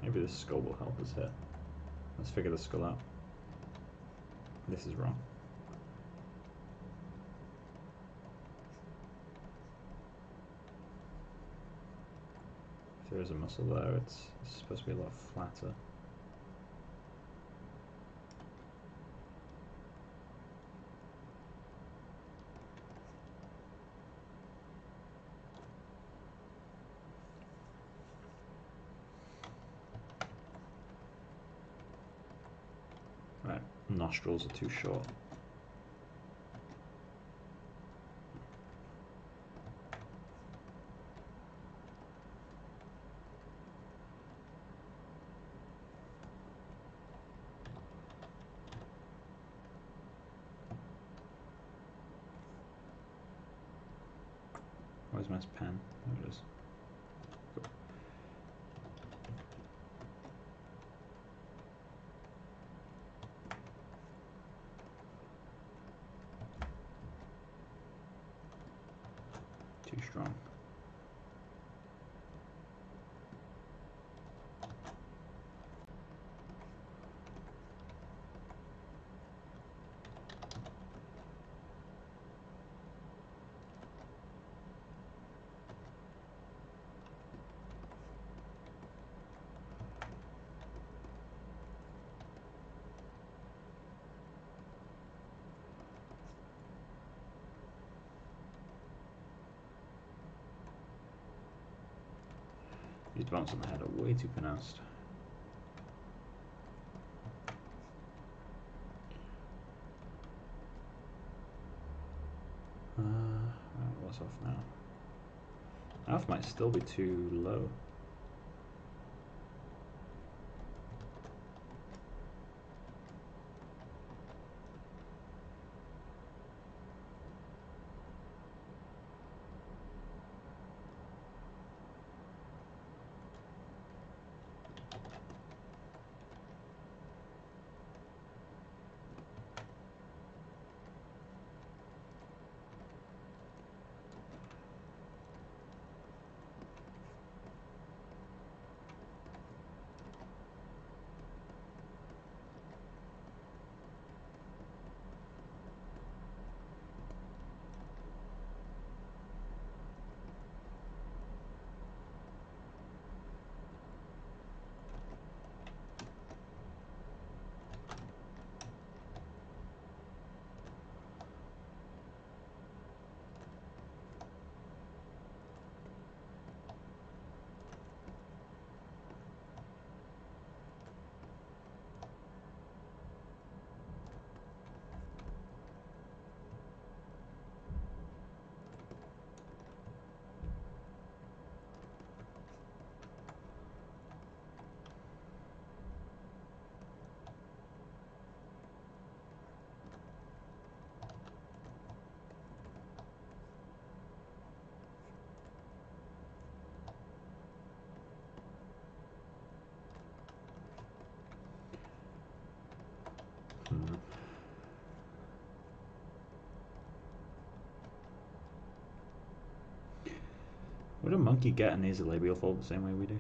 Maybe this skull will help us here. Let's figure the skull out. This is wrong. If there is a muscle there, it's supposed to be a lot flatter. Right, nostrils are too short. Where's my pen? There it is. Cool. Too strong. These bumps on the head are way too pronounced. Right, what's off now? Mouth might still be too low. Would a monkey get a nasolabial fold the same way we do?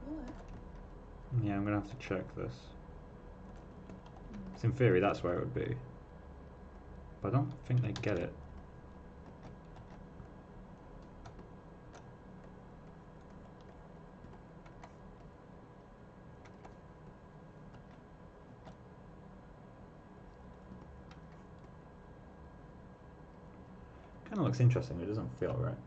What? Yeah, I'm gonna have to check this. 'Cause in theory, that's where it would be. But I don't think they get it. Kind of looks interesting, but it doesn't feel right.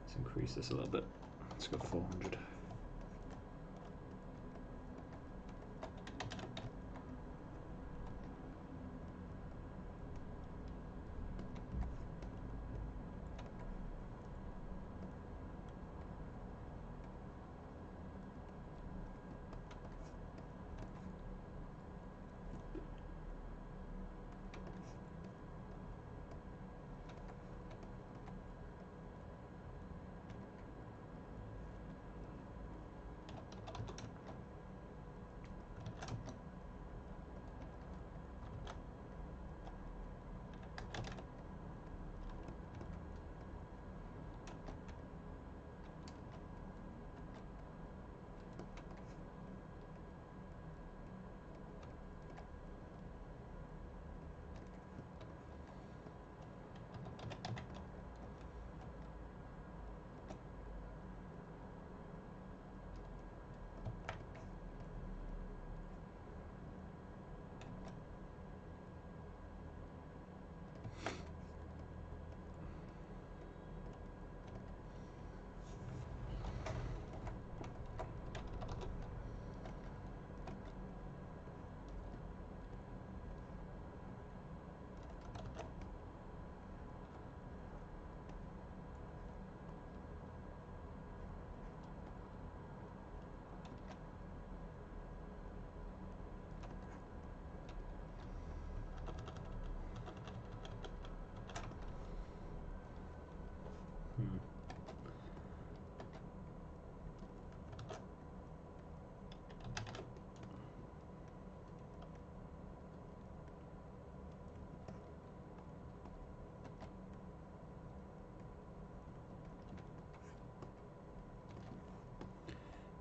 Let's increase this a little bit. Let's go 400.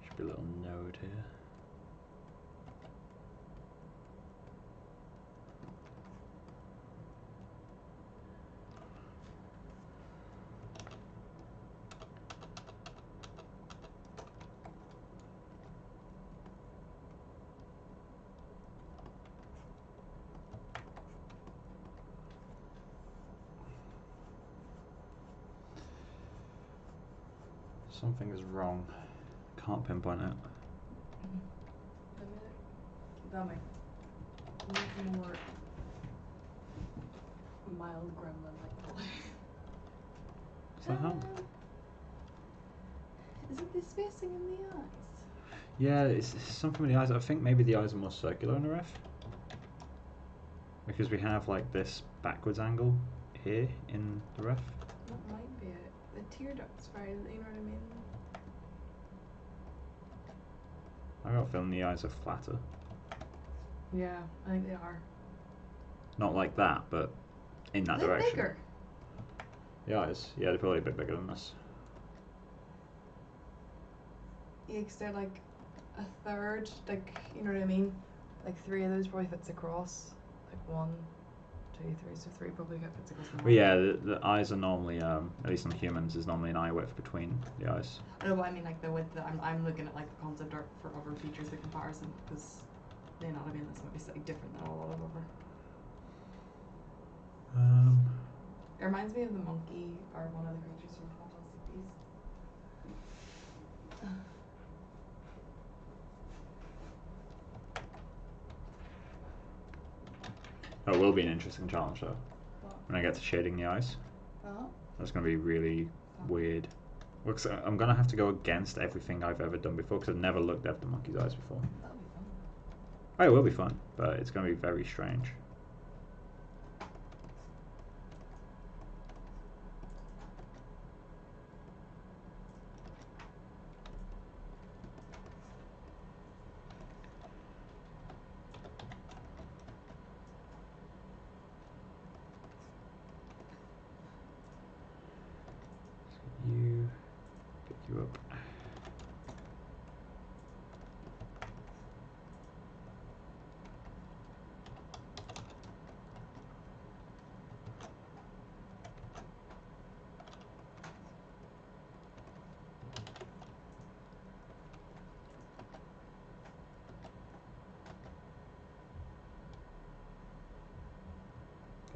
Should be a little node here. Something is wrong. Can't pinpoint it. That might need more mild gremlin-like color. Does that help? Is it the spacing in the eyes? Yeah, it's something with the eyes. I think maybe the eyes are more circular in the ref. Because we have like this backwards angle here in the ref. That might be it. The tear duct's very, you know what I mean? I got a feeling the eyes are flatter. Yeah, I think they are. Not like that, but in that They're direction. bigger. The eyes, yeah, they're probably a bit bigger than this. Yeah, 'cause they're like a third, like, you know what I mean? Like 3 of those probably fits across. Like 1, 2, 3, so 3 probably fits across the But yeah, the eyes are normally, at least on humans, there's normally an eye width between the eyes. I know what I mean, like the width. I'm looking at like the concept art for other features for comparison, because the anatomy in this might be slightly different than a lot of other. It reminds me of the monkey or one of the creatures from Fantastic Beasts. That will be an interesting challenge though. What? When I get to shading the eyes, Oh. that's going to be really weird. Looks, I'm going to have to go against everything I've ever done before because I've never looked at the monkey's eyes before. That'll be fun. Oh, it will be fun, but it's going to be very strange. Pick you up.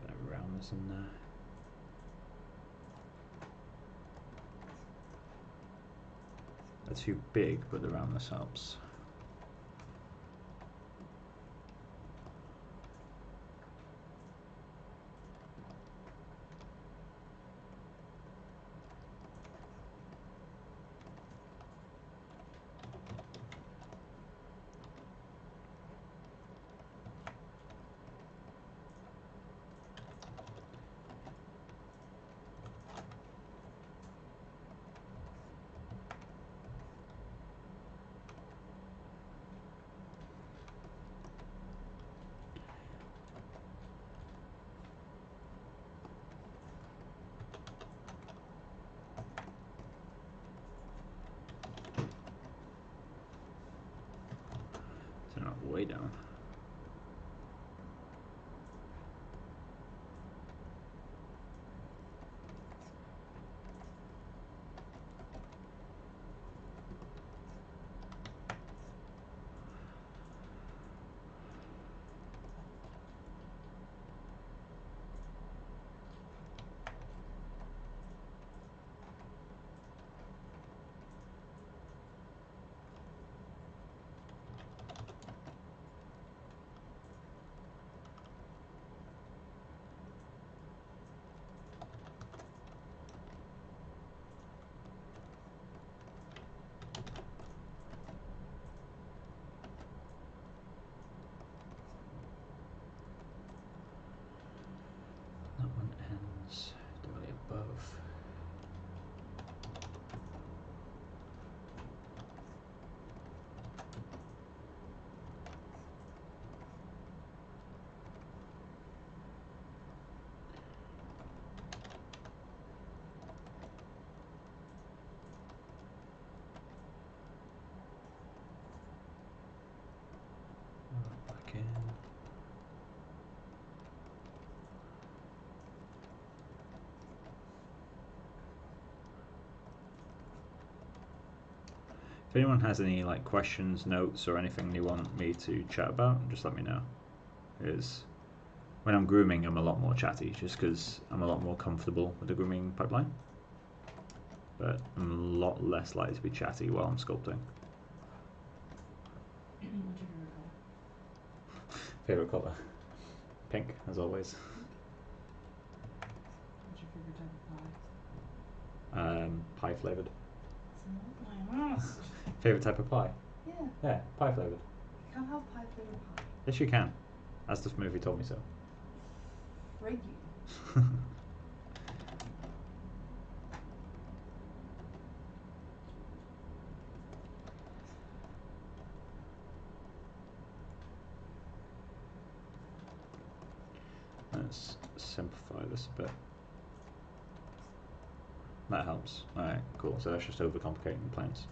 Gotta round this in there. They're too big, but the roundness helps. Turn it way down. That one ends directly above. Back in. If anyone has any like questions, notes, or anything they want me to chat about, just let me know. Because when I'm grooming, I'm a lot more chatty, just because I'm a lot more comfortable with the grooming pipeline. But I'm a lot less likely to be chatty while I'm sculpting. What's your favorite color? Favorite color? Pink, as always. What's your favorite type of pie? Pie flavored. It's not my ass. Favorite type of pie? Yeah. Yeah, pie flavored. You can't have pie flavored pie. Yes, you can. As this movie told me so. Frig you. Let's simplify this a bit. That helps. Alright, cool. So that's just overcomplicating the planes.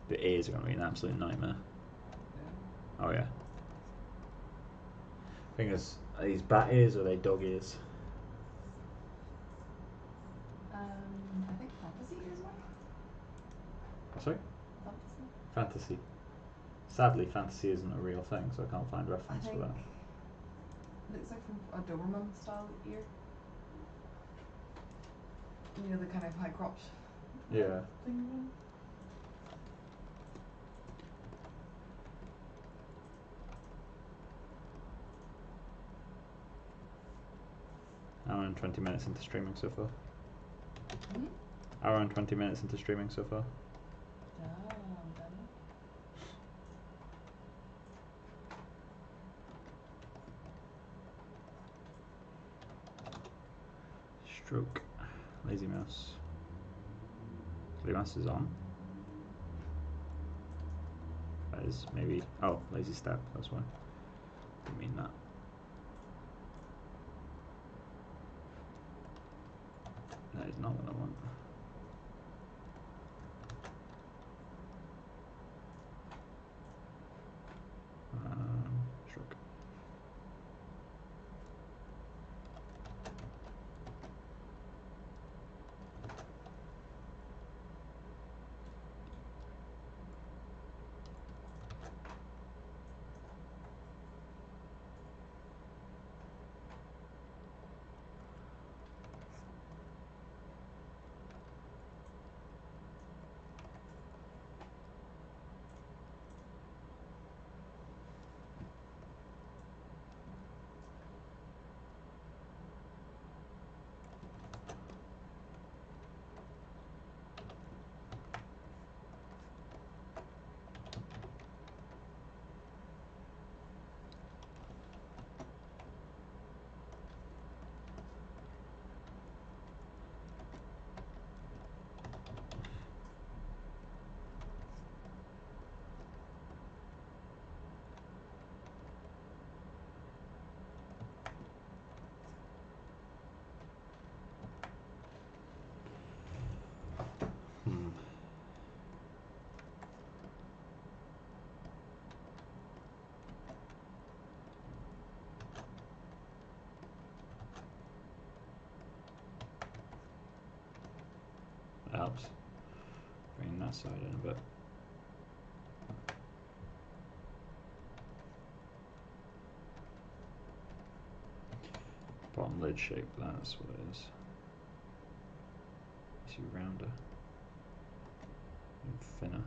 The ears are going to be an absolute nightmare. Yeah. Oh yeah. Thing is, are these bat ears or are they dog ears? I think fantasy is one. Sorry? Fantasy. Fantasy. Sadly, fantasy isn't a real thing, so I can't find reference for think that. it looks like from a Doberman style ear. You know, the kind of high cropped Yeah. thing. Hour and 20 minutes into streaming so far. Hmm? Hour and 20 minutes into streaming so far. Damn. Stroke. Lazy mouse. Lazy mouse is on. That is maybe. Oh, lazy step. That's why. Didn't mean that. That is not what I want. Stroke. That helps. Bring that side in a bit. Bottom lid shape, that's what it is. Makes you rounder and thinner.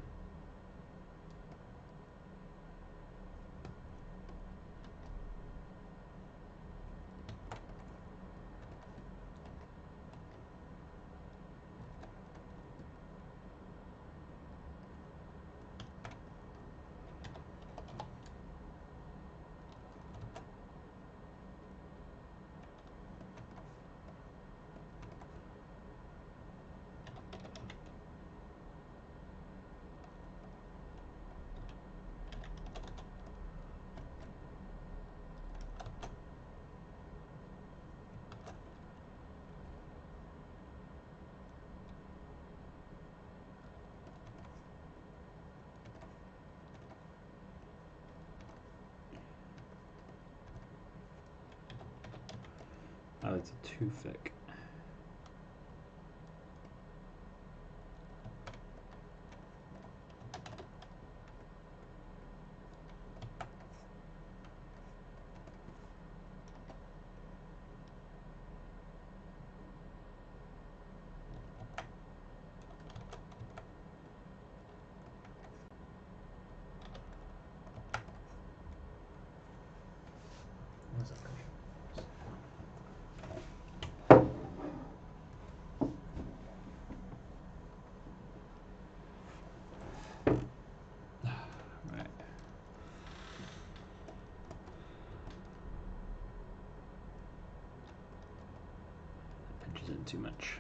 Oh, it's too thick. Where's that pressure? Right. Pinches in too much.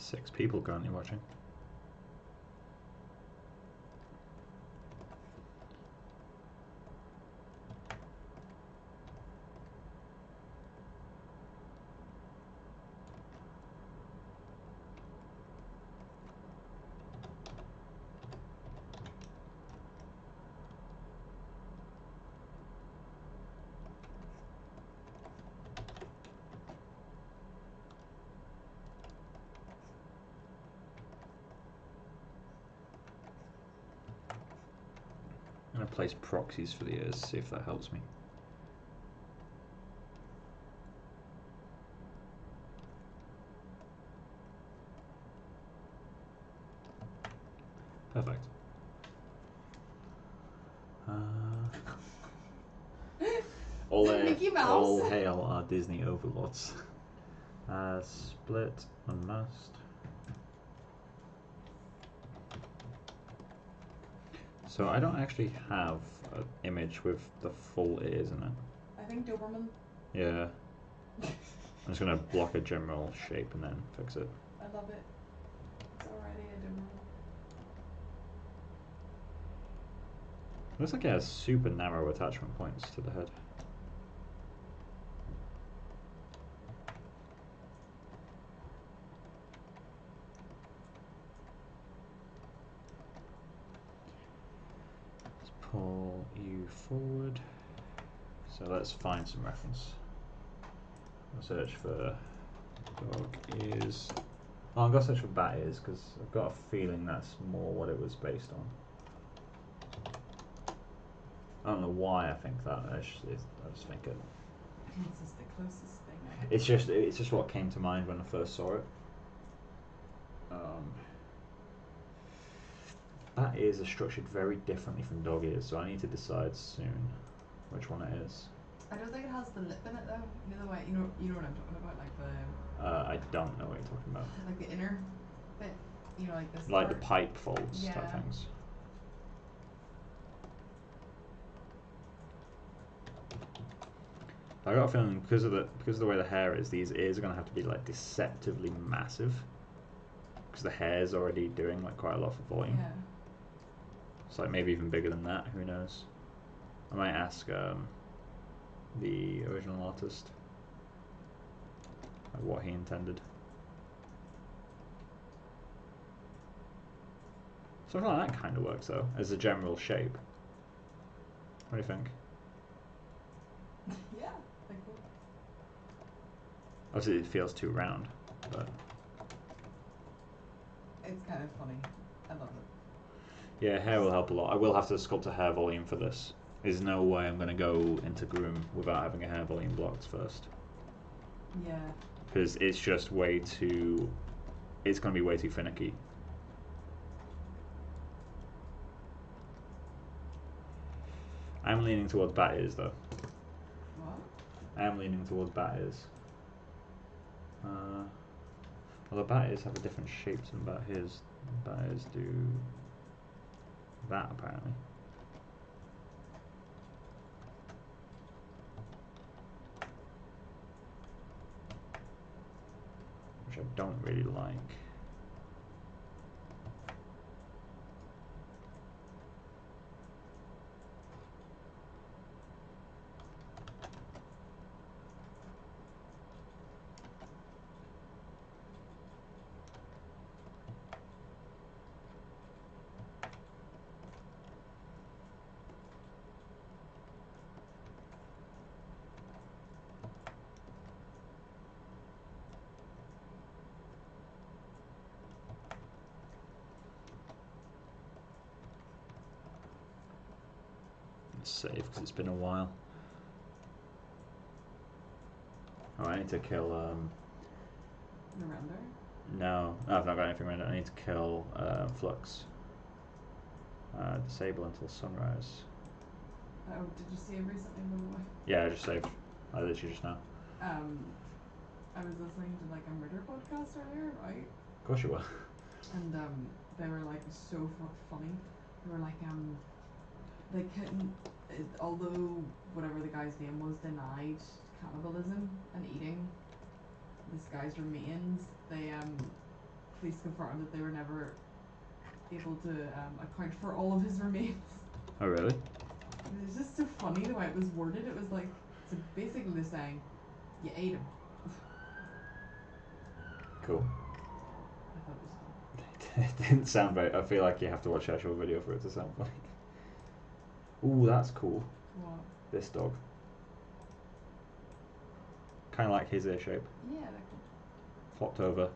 6 people currently watching. I'm going to place proxies for the ears, see if that helps me. Perfect. All, Mickey Mouse. all hail our Disney overlords. Split, unmasked. So I don't actually have an image with the full ears in it. I think Doberman. Yeah. I'm just going to block a general shape and then fix it. I love it. It's already a Doberman. Looks like it has super narrow attachment points to the head. Let's pull you forward. So let's find some reference. I'll search for dog ears. Oh, I'm going to search for bat ears because I've got a feeling that's more what it was based on. I don't know why I think that. I just think it. It's just the closest thing. It's just what came to mind when I first saw it. Bat ears are structured very differently from dog ears, so I need to decide soon which one it is. I don't think it has the lip in it though. You know the way you know what I'm talking about, like the. I don't know what you're talking about. Like the inner bit, you know, like this. Like part. the pipe folds type Yeah. things. I got a feeling because of the way the hair is, these ears are gonna have to be like deceptively massive. Because the hair's already doing like quite a lot for volume. Yeah. It's like maybe even bigger than that. Who knows? I might ask the original artist like what he intended. Something like that kind of works though, as a general shape. What do you think? Yeah. Like cool. Obviously, it feels too round, but It's kind of funny. I love it. yeah, hair will help a lot. I will have to sculpt a hair volume for this. There's no way I'm going to go into groom without having a hair volume blocked first. Yeah. Because it's just way too... It's going to be way too finicky. I'm leaning towards bat ears though. What? I am leaning towards bat ears. Although bat ears have a different shape than bat ears. Bat ears do that apparently. Which I don't really like. Save because it's been a while. Oh, I need to kill. The render? No, I've not got anything rendered. I need to kill Flux. Disable until sunrise. Oh, did you save recently, by the way? Yeah, I just saved. I literally just now. I was listening to like a murder podcast earlier, right? Of course you were. And they were like so funny. They were like they couldn't, although whatever the guy's name was denied cannibalism and eating this guy's remains, they police confirmed that they were never able to account for all of his remains. Oh really? It's just so funny the way it was worded. It was like, so basically they're saying, you ate him. Cool. I thought it was fun. It didn't sound very. I feel like you have to watch the actual video for it to sound funny. Ooh, that's cool. What? This dog. Kind of like his ear shape. Yeah, that cool. Flopped over.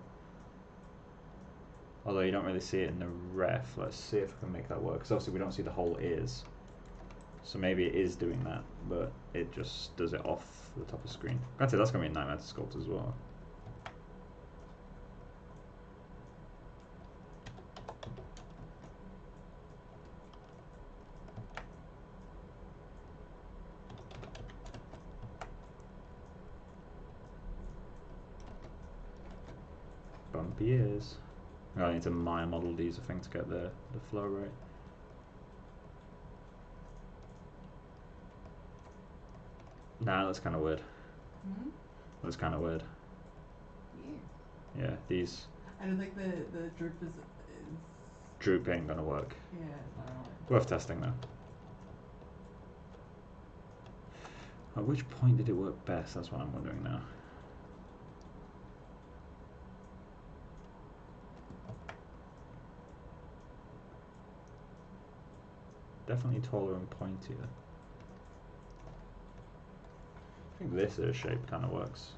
Although you don't really see it in the ref. Let's see if we can make that work. Because obviously we don't see the whole ears. So maybe it is doing that, but it just does it off the top of the screen. Granted, that's going to be a nightmare to sculpt as well. Bumpy ears. I need to Maya model these, I think, to get the flow right. Nah, that's kind of weird. Hmm? That's kind of weird. Yeah. Yeah, these I don't think the droop is droop ain't gonna work. yeah, it's not really. Worth testing though. At which point did it work best? That's what I'm wondering now. Definitely taller and pointier. I think this ear shape kind of works.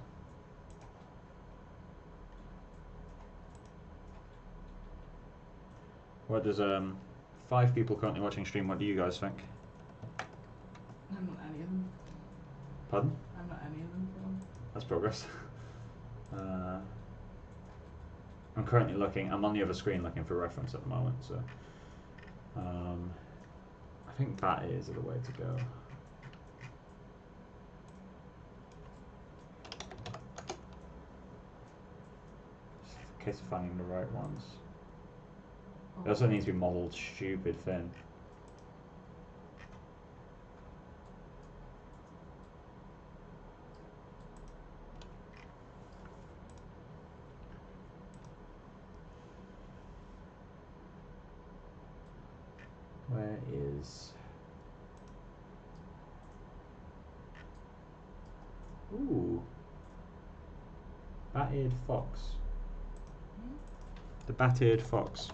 What does 5 people currently watching stream? What do you guys think? I'm not any of them. Pardon? I'm not any of them, so. That's progress. I'm currently looking. I'm on the other screen looking for reference at the moment. So I think bat ears are the way to go. Just a case of finding the right ones. It also needs to be modelled stupid thin. Where is... Ooh. Bat-eared fox. Hmm? The bat-eared fox.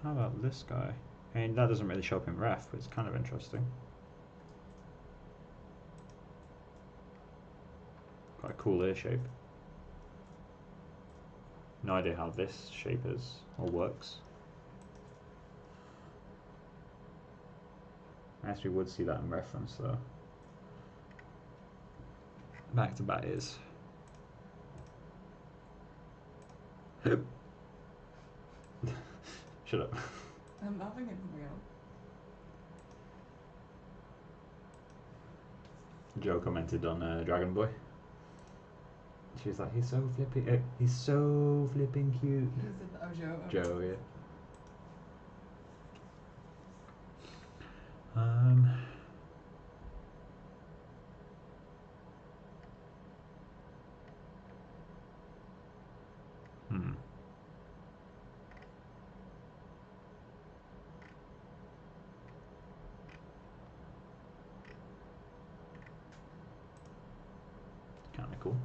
How about this guy? I mean, that doesn't really show up in ref, but it's kind of interesting. Quite a cool ear shape. No idea how this shape is or works. I guess we would see that in reference though. Back to bat ears. Shut up. I'm laughing at something else. Joe commented on Dragon Boy. She was like, he's so flipping, he's so flipping cute. He said that, oh, Joe. Oh. Joe, yeah. Hmm. Kind of cool.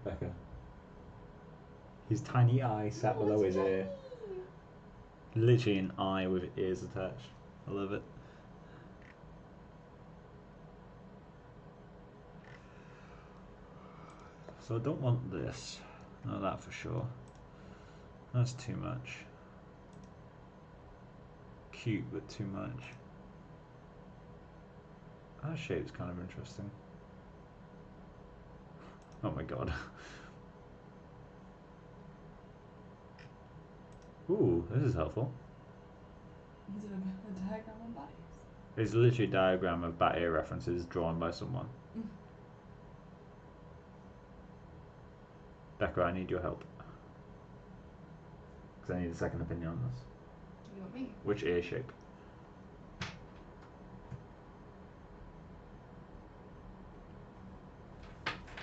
Becca. His tiny eye sat below his ear. Literally an eye with ears attached. I love it. So I don't want this. Know that for sure. That's too much. Cute, but too much. That shape's kind of interesting. Oh my god. Ooh, this is helpful. Is it a diagram on bodies? It's literally a diagram of bat ear references drawn by someone. Becca, I need your help. Because I need a second opinion on this. You want me? Which ear shape?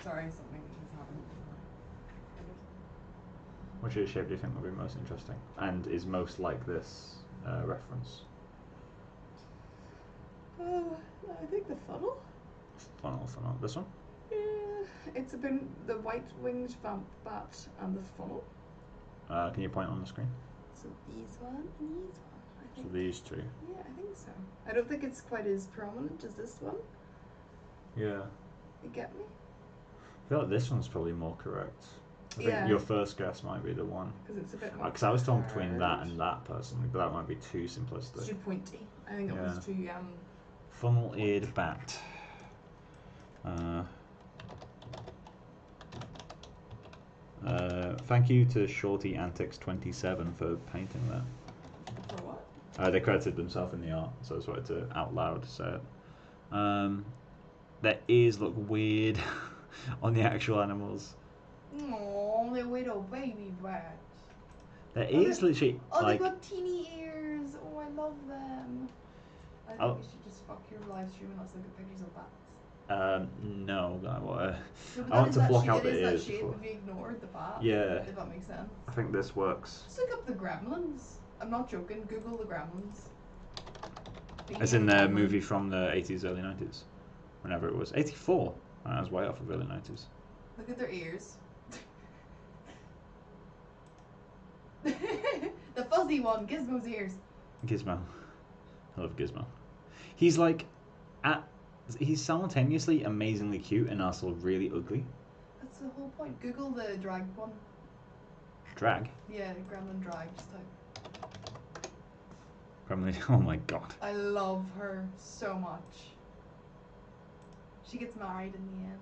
Sorry, something has happened. Which ear shape do you think will be most interesting? And is most like this reference? I think the funnel. Funnel. This one? Yeah, it's been the white-winged vamp bat and the funnel. Can you point on the screen? So these one and these one. I think. So these two. Yeah, I think so. I don't think it's quite as prominent as this one. Yeah. You get me? I feel like this one's probably more correct. I think your first guess might be the one. Because it's a bit more. Because I was torn between that and that personally, but that might be too simplistic. It's too pointy. I think it was too Funnel-eared bat. Thank you to Shorty Antics 27 for painting that. For what? They credited themselves in the art, so I just wanted to out loud say it. Their ears look weird on the actual animals. Oh, they're little baby bats. Their ears literally like. They've got teeny ears. Oh, I love them. I think you should just fuck your live stream and let's look at pictures of bats. No, I want to block out the ears. ears. That shape if you ignored the bat. Yeah. If that makes sense. I think this works. Just look up the Gremlins. I'm not joking. Google the Gremlins. As in the movie from the 80s, early 90s. Whenever it was. 84. I was way off of early 90s. Look at their ears. The fuzzy one, Gizmo's ears. Gizmo. I love Gizmo. He's like, he's simultaneously amazingly cute and also really ugly. That's the whole point. Google the drag one. Drag? Yeah, Gremlin drag. Just type. Gremlin. Oh my god. I love her so much. She gets married in the end.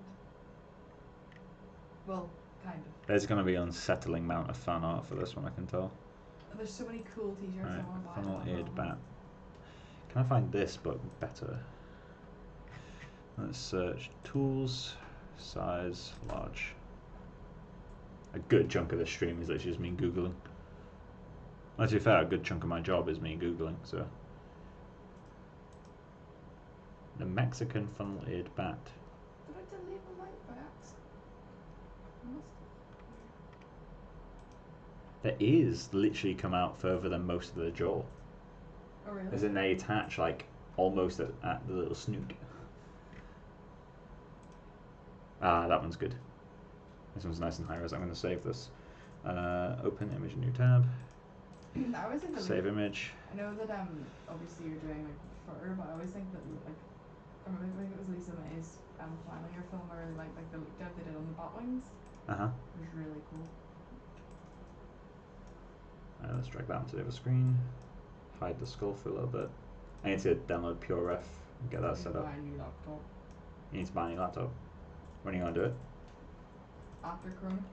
Well, kind of. There's going to be an unsettling amount of fan art for this one, I can tell. There's so many cool t-shirts Right, I want to buy. funnel-eared bat. Can I find this but better? Let's search tools, size, large. A good chunk of this stream is literally just me Googling. Well, to be fair, a good chunk of my job is me Googling, so. The Mexican funnel-eared bat. Did I delete the light by accident? Their ears literally come out further than most of their jaw. Oh really? As in they attach like almost at the little snoot. Ah, that one's good. This one's nice and high res. I'm going to save this. Open image, new tab. I always think that Save image. I know that obviously you're doing like fur, but I always think that like I remember it was Lisa May's final year film where like the look down they did on the bat wings. Uh huh. It was really cool. Let's drag that onto the other screen. Hide the skull for a little bit. I need to download PureRef and get that set up. Buy a new laptop. You need to buy a new laptop. When are you going to do it? After Corona.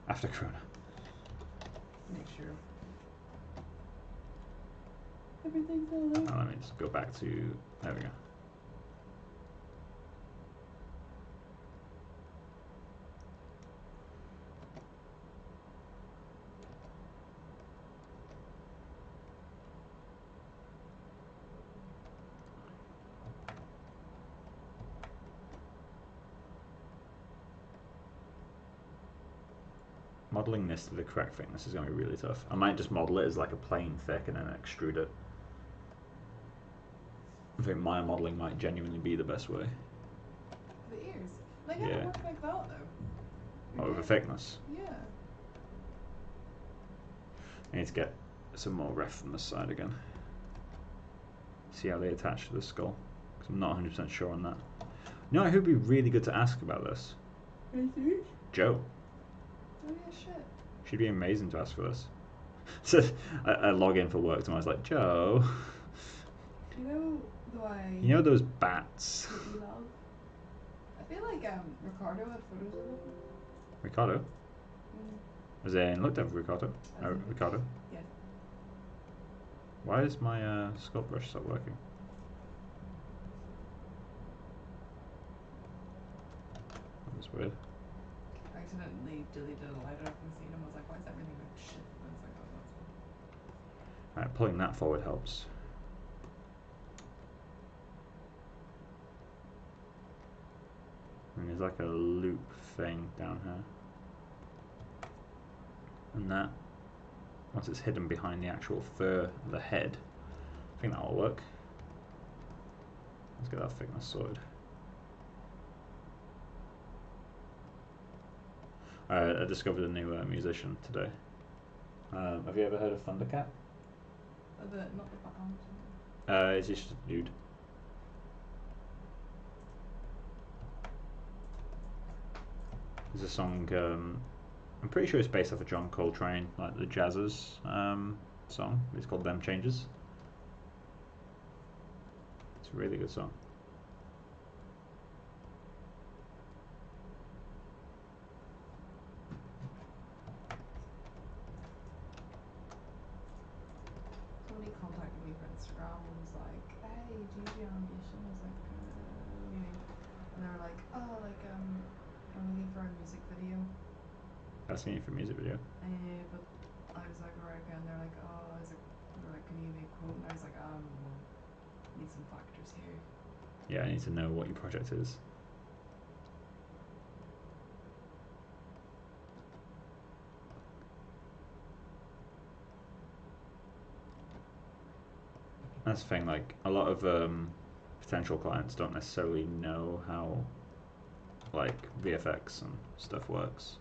After Corona. Make sure. Everything's all right. Oh, let me just go back to. There we go. Modelling this to the correct thickness is going to be really tough. I might just model it as like a plain thick and then extrude it. I think my modelling might genuinely be the best way. The ears. They gotta work like that though. Oh, with a thickness. Yeah. I need to get some more ref from this side again. See how they attach to the skull. Because I'm not 100% sure on that. You know who'd be really good to ask about this? Joe. Oh yeah, shit. She'd be amazing to ask for this. So I log in for work and I was like, Joe. You know the way. You know those bats? That you love? I feel like Ricardo had photos of them. Ricardo? As in, looked at Ricardo. Ricardo. Yeah. Why is my sculpt brush stop working? That's weird. I accidentally deleted a lighter up in the scene and was like, why is everything like shit? And it's like, oh, that's fine. Alright, pulling that forward helps. And there's like a loop thing down here. And that, once it's hidden behind the actual fur of the head, I think that'll work. Let's get that thickness sorted. I discovered a new musician today. Have you ever heard of Thundercat? Not the band. It's just a dude. There's a song, I'm pretty sure it's based off of John Coltrane, like the Jazzers song. It's called Them Changes. It's a really good song. Somebody contacted me for Instagram and was like, hey, do you do animation? I was like, yeah. And they were like, oh, like, I'm looking for a music video. Asking you for a music video. But I was like, right, okay. And they're like, oh, they're like, can you give me a quote? And I was like, need some factors here. Yeah, I need to know what your project is. That's the thing, like, a lot of potential clients don't necessarily know how, like, VFX and stuff works.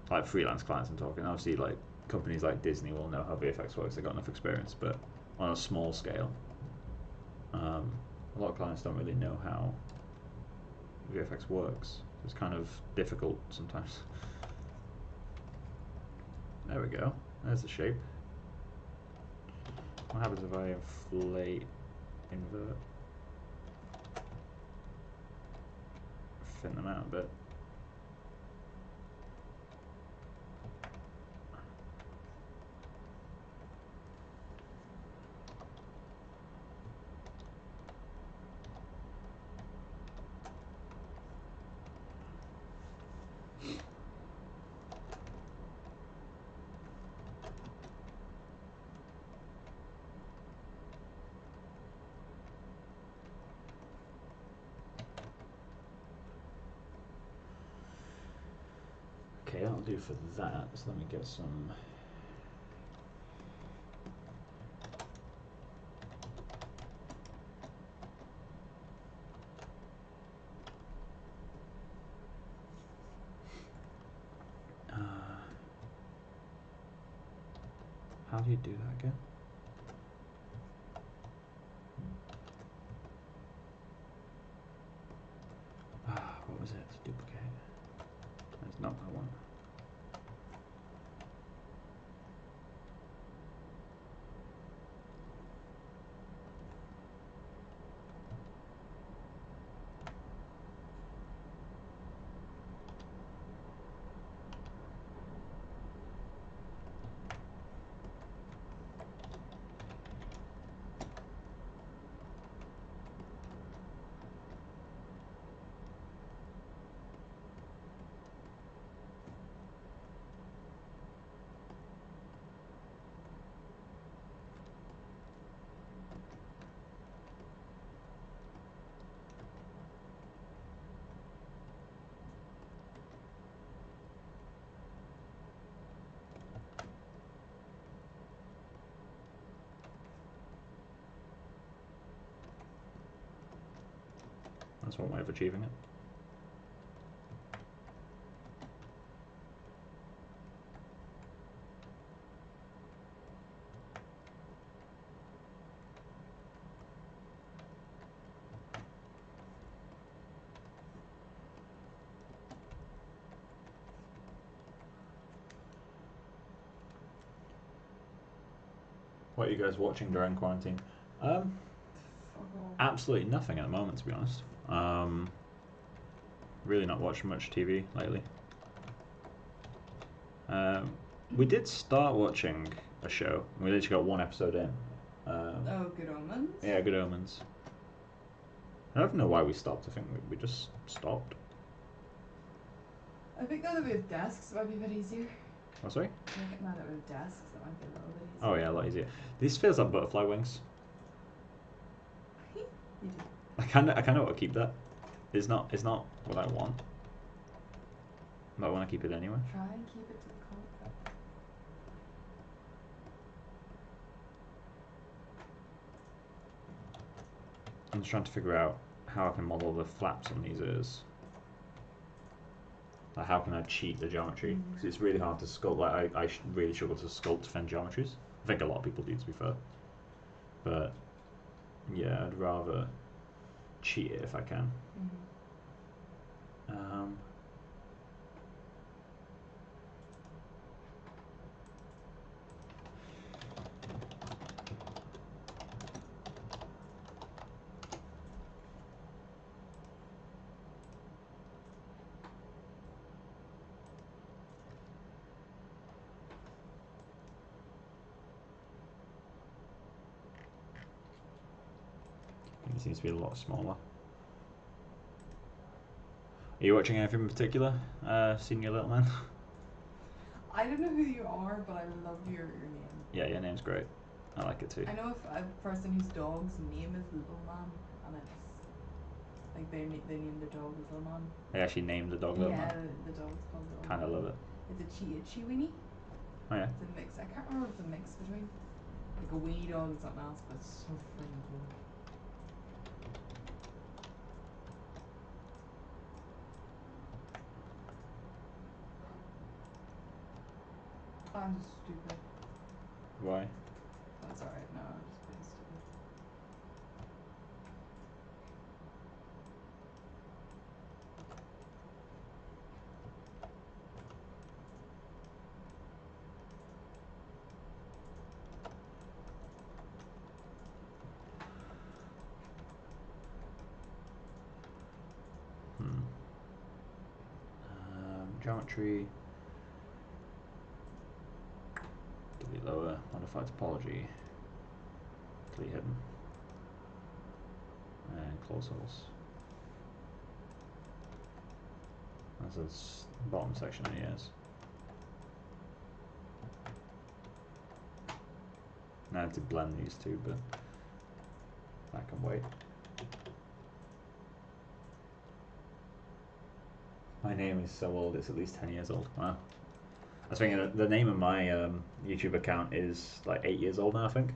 Like, freelance clients I'm talking. Obviously, like, companies like Disney will know how VFX works, they've got enough experience, but on a small scale, a lot of clients don't really know how VFX works. It's kind of difficult sometimes. There we go. There's the shape. What happens if I inflate, invert, thin them out a bit? Okay, that'll do for that. So let me get some. How do you do that again? What was it? Duplicate. That's not that one. That's one way of achieving it. What are you guys watching during quarantine? Absolutely nothing at the moment, to be honest. Really not watching much TV lately. We did start watching a show. We literally got one episode in. Oh, Good Omens. Yeah, Good Omens. I don't know why we stopped. I think we just stopped. I think now that we have desks, it might be a bit easier. Oh, sorry? I think now that we have desks, it might be a little bit easier. Oh yeah, a lot easier. This feels like butterfly wings. You do. I kind of want to keep that. It's not what I want, but I want to keep it anyway. Try and keep it to the concept. I'm just trying to figure out how I can model the flaps on these ears. Like how can I cheat the geometry? Because it's really hard to sculpt. Like I really struggle to sculpt fin geometries. I think a lot of people do, to be fair. But yeah, I'd rather cheat it if I can. It seems to be a lot smaller. Are you watching anything in particular, Senior Little Man? I don't know who you are, but I love your name. Yeah, your name's great. I like it too. I know a person whose dog's name is Little Man, and it's like they named the dog Little Man. They actually named the dog Little Man? Yeah, the dog's called Little Man. Kind of love it. It's a Chiweenie. Oh yeah. It's a mix. I can't remember if it's a mix between like a weenie dog and something else, but it's so freaking cool. I'm just stupid. Why? That's alright, no, I'm just being stupid. Geometry. Delete lower. Modify topology. Delete hidden. And close holes. That's the bottom section of the ears. Now I have to blend these two, but I can wait. My name is so old, it's at least 10 years old. Wow. I was thinking the name of my YouTube account is like 8 years old now, I think.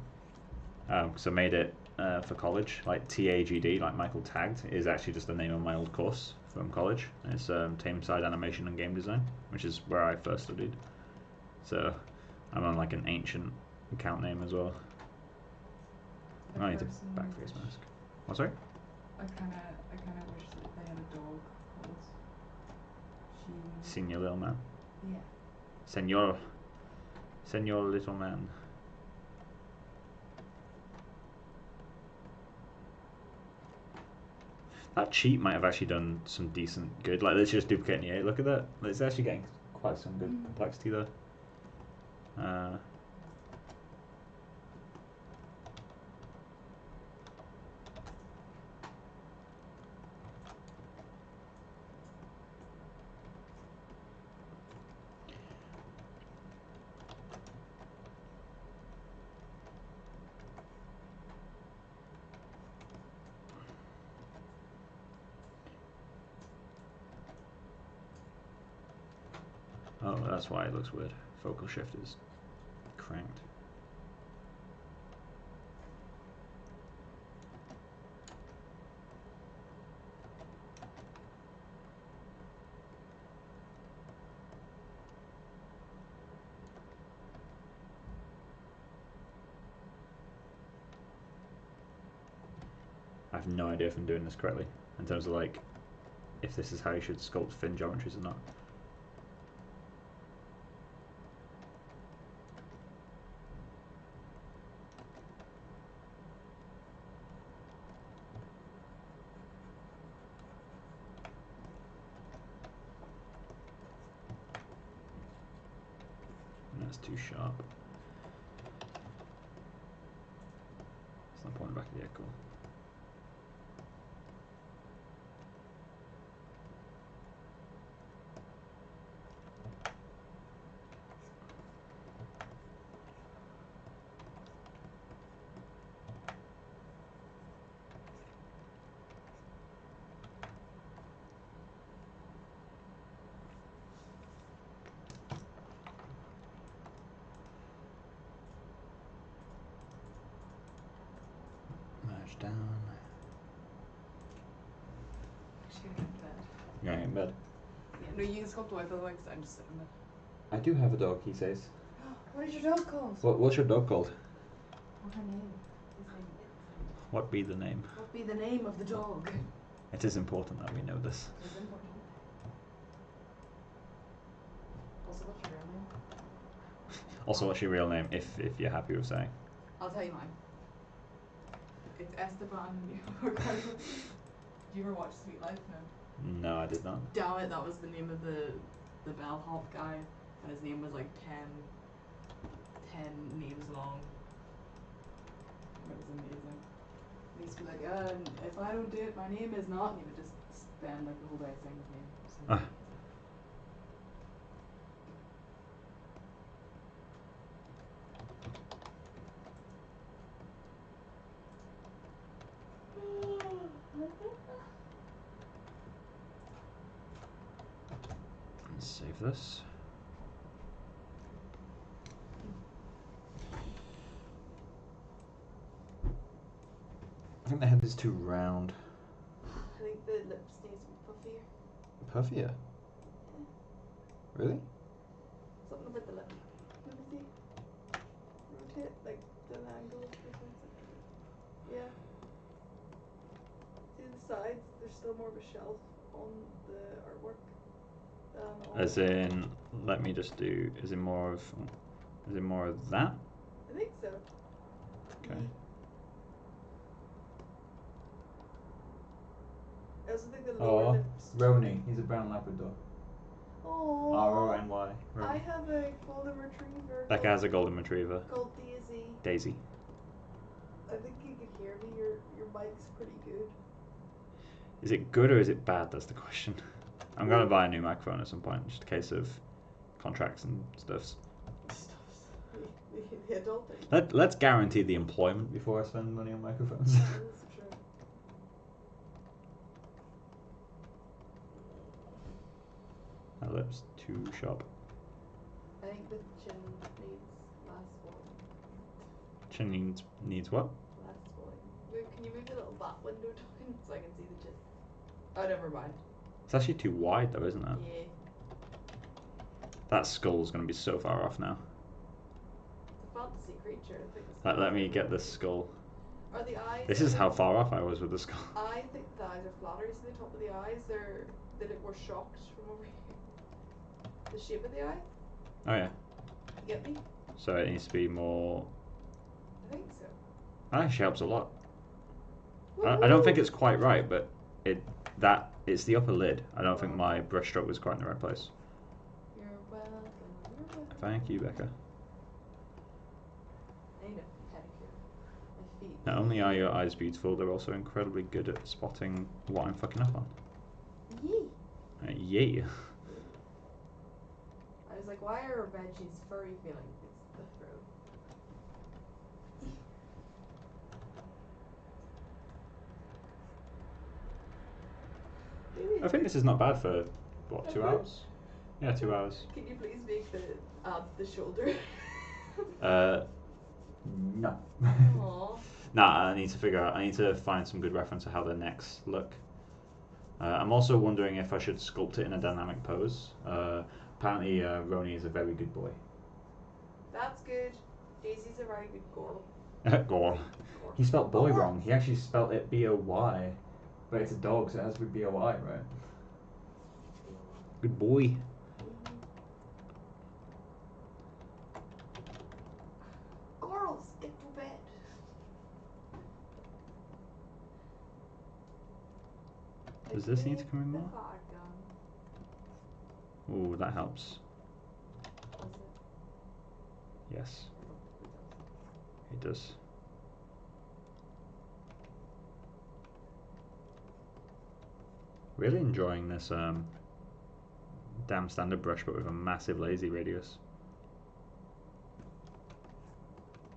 So I made it for college, like TAGD, like Michael Tagged, is actually just the name of my old course from college. It's Tameside Animation and Game Design, which is where I first studied. So I'm on like an ancient account name as well. I need to backface mask. Oh, sorry? I kinda wish that they had a dog called Senior Little Man. Yeah. Senor Little Man. That cheat might have actually done some decent good. Like, let's just duplicate the 8. Look at that. It's actually getting quite some good complexity there. Oh, that's why it looks weird. Focal shift is cranked. I have no idea if I'm doing this correctly in terms of like if this is how you should sculpt fin geometries or not. That's too sharp. Yeah, cool. Merge down. Actually, gonna get to bed. You're going in bed. Yeah, no, you can sculpt away by the way, because I'm just sitting in bed. I do have a dog, he says. What is your dog called? What's your dog called? What's her name? His name. What be the name? What be the name of the dog? It is important that we know this. It is important. Also, what's your real name? Also, what's your real name, if you're happy with saying? I'll tell you mine. It's Esteban. Do you ever watch Sweet Life? No. No, I did not. Damn it, that was the name of the bellhop guy, and his name was like 10 names long. It was amazing. He used to be like, if I don't do it, my name is not, and he would just spend like the whole day saying his name. So Ah. Let's save this. I think the head is too round. I think the lips need to be puffier. Puffier? Yeah. Really? Something about the lip. Let me see. Rotate like the angle. Yeah. See the sides? There's still more of a shelf on the artwork than on. As in, let me just do. Is it more of that? I think so. Okay. I also think the lower lips. Rony. He's a brown Labrador. Oh. R-O-N-Y. I have a golden retriever. Becca has a golden retriever. Called Daisy. Daisy. I think you could hear me. Your mic's pretty good. Is it good or is it bad? That's the question. I'm gonna buy a new microphone at some point, just a case of contracts and stuffs. The adult thing. Let's guarantee the employment before I spend money on microphones. That's true. My lips too sharp. I think the chin needs less swelling. Chin needs what? Less swelling. Can you move the little bat window down so I can see the chin? Oh, never mind. It's actually too wide though, isn't it? Yeah. That skull's gonna be so far off now. It's a fantasy creature. I think Let me get this skull. Are the eyes? This is how far off I was with the skull. I think the eyes are flatter. See the top of the eyes? They look more shocked from over here. The shape of the eye? Oh yeah. You get me? So it needs to be more. I think so. That actually helps a lot. I don't think it's quite right, but it's the upper lid. I don't think my brush stroke was quite in the right place. You're welcome. You're welcome. Thank you, Becca. I need a pedicure. My feet. Not only are your eyes beautiful, they're also incredibly good at spotting what I'm fucking up on. Yee. Yay. I was like, why are Reggie's furry feeling? It's the throat. I think this is not bad for, what, 2 hours? Yeah, 2 hours. Can you please make the shoulder? No. Aww. Nah, I need to find some good reference to how the necks look. I'm also wondering if I should sculpt it in a dynamic pose. Apparently, Rony is a very good boy. That's good. Daisy's a very good girl. Go on. He spelled boy wrong. He actually spelled it B-O-Y. But it's a dog, so it has to be B-O-Y, right? Good boy. Girls, get to bed. Does this need to come in more? Ooh, that helps. Does it? Yes, it does. Really enjoying this damn standard brush, but with a massive lazy radius.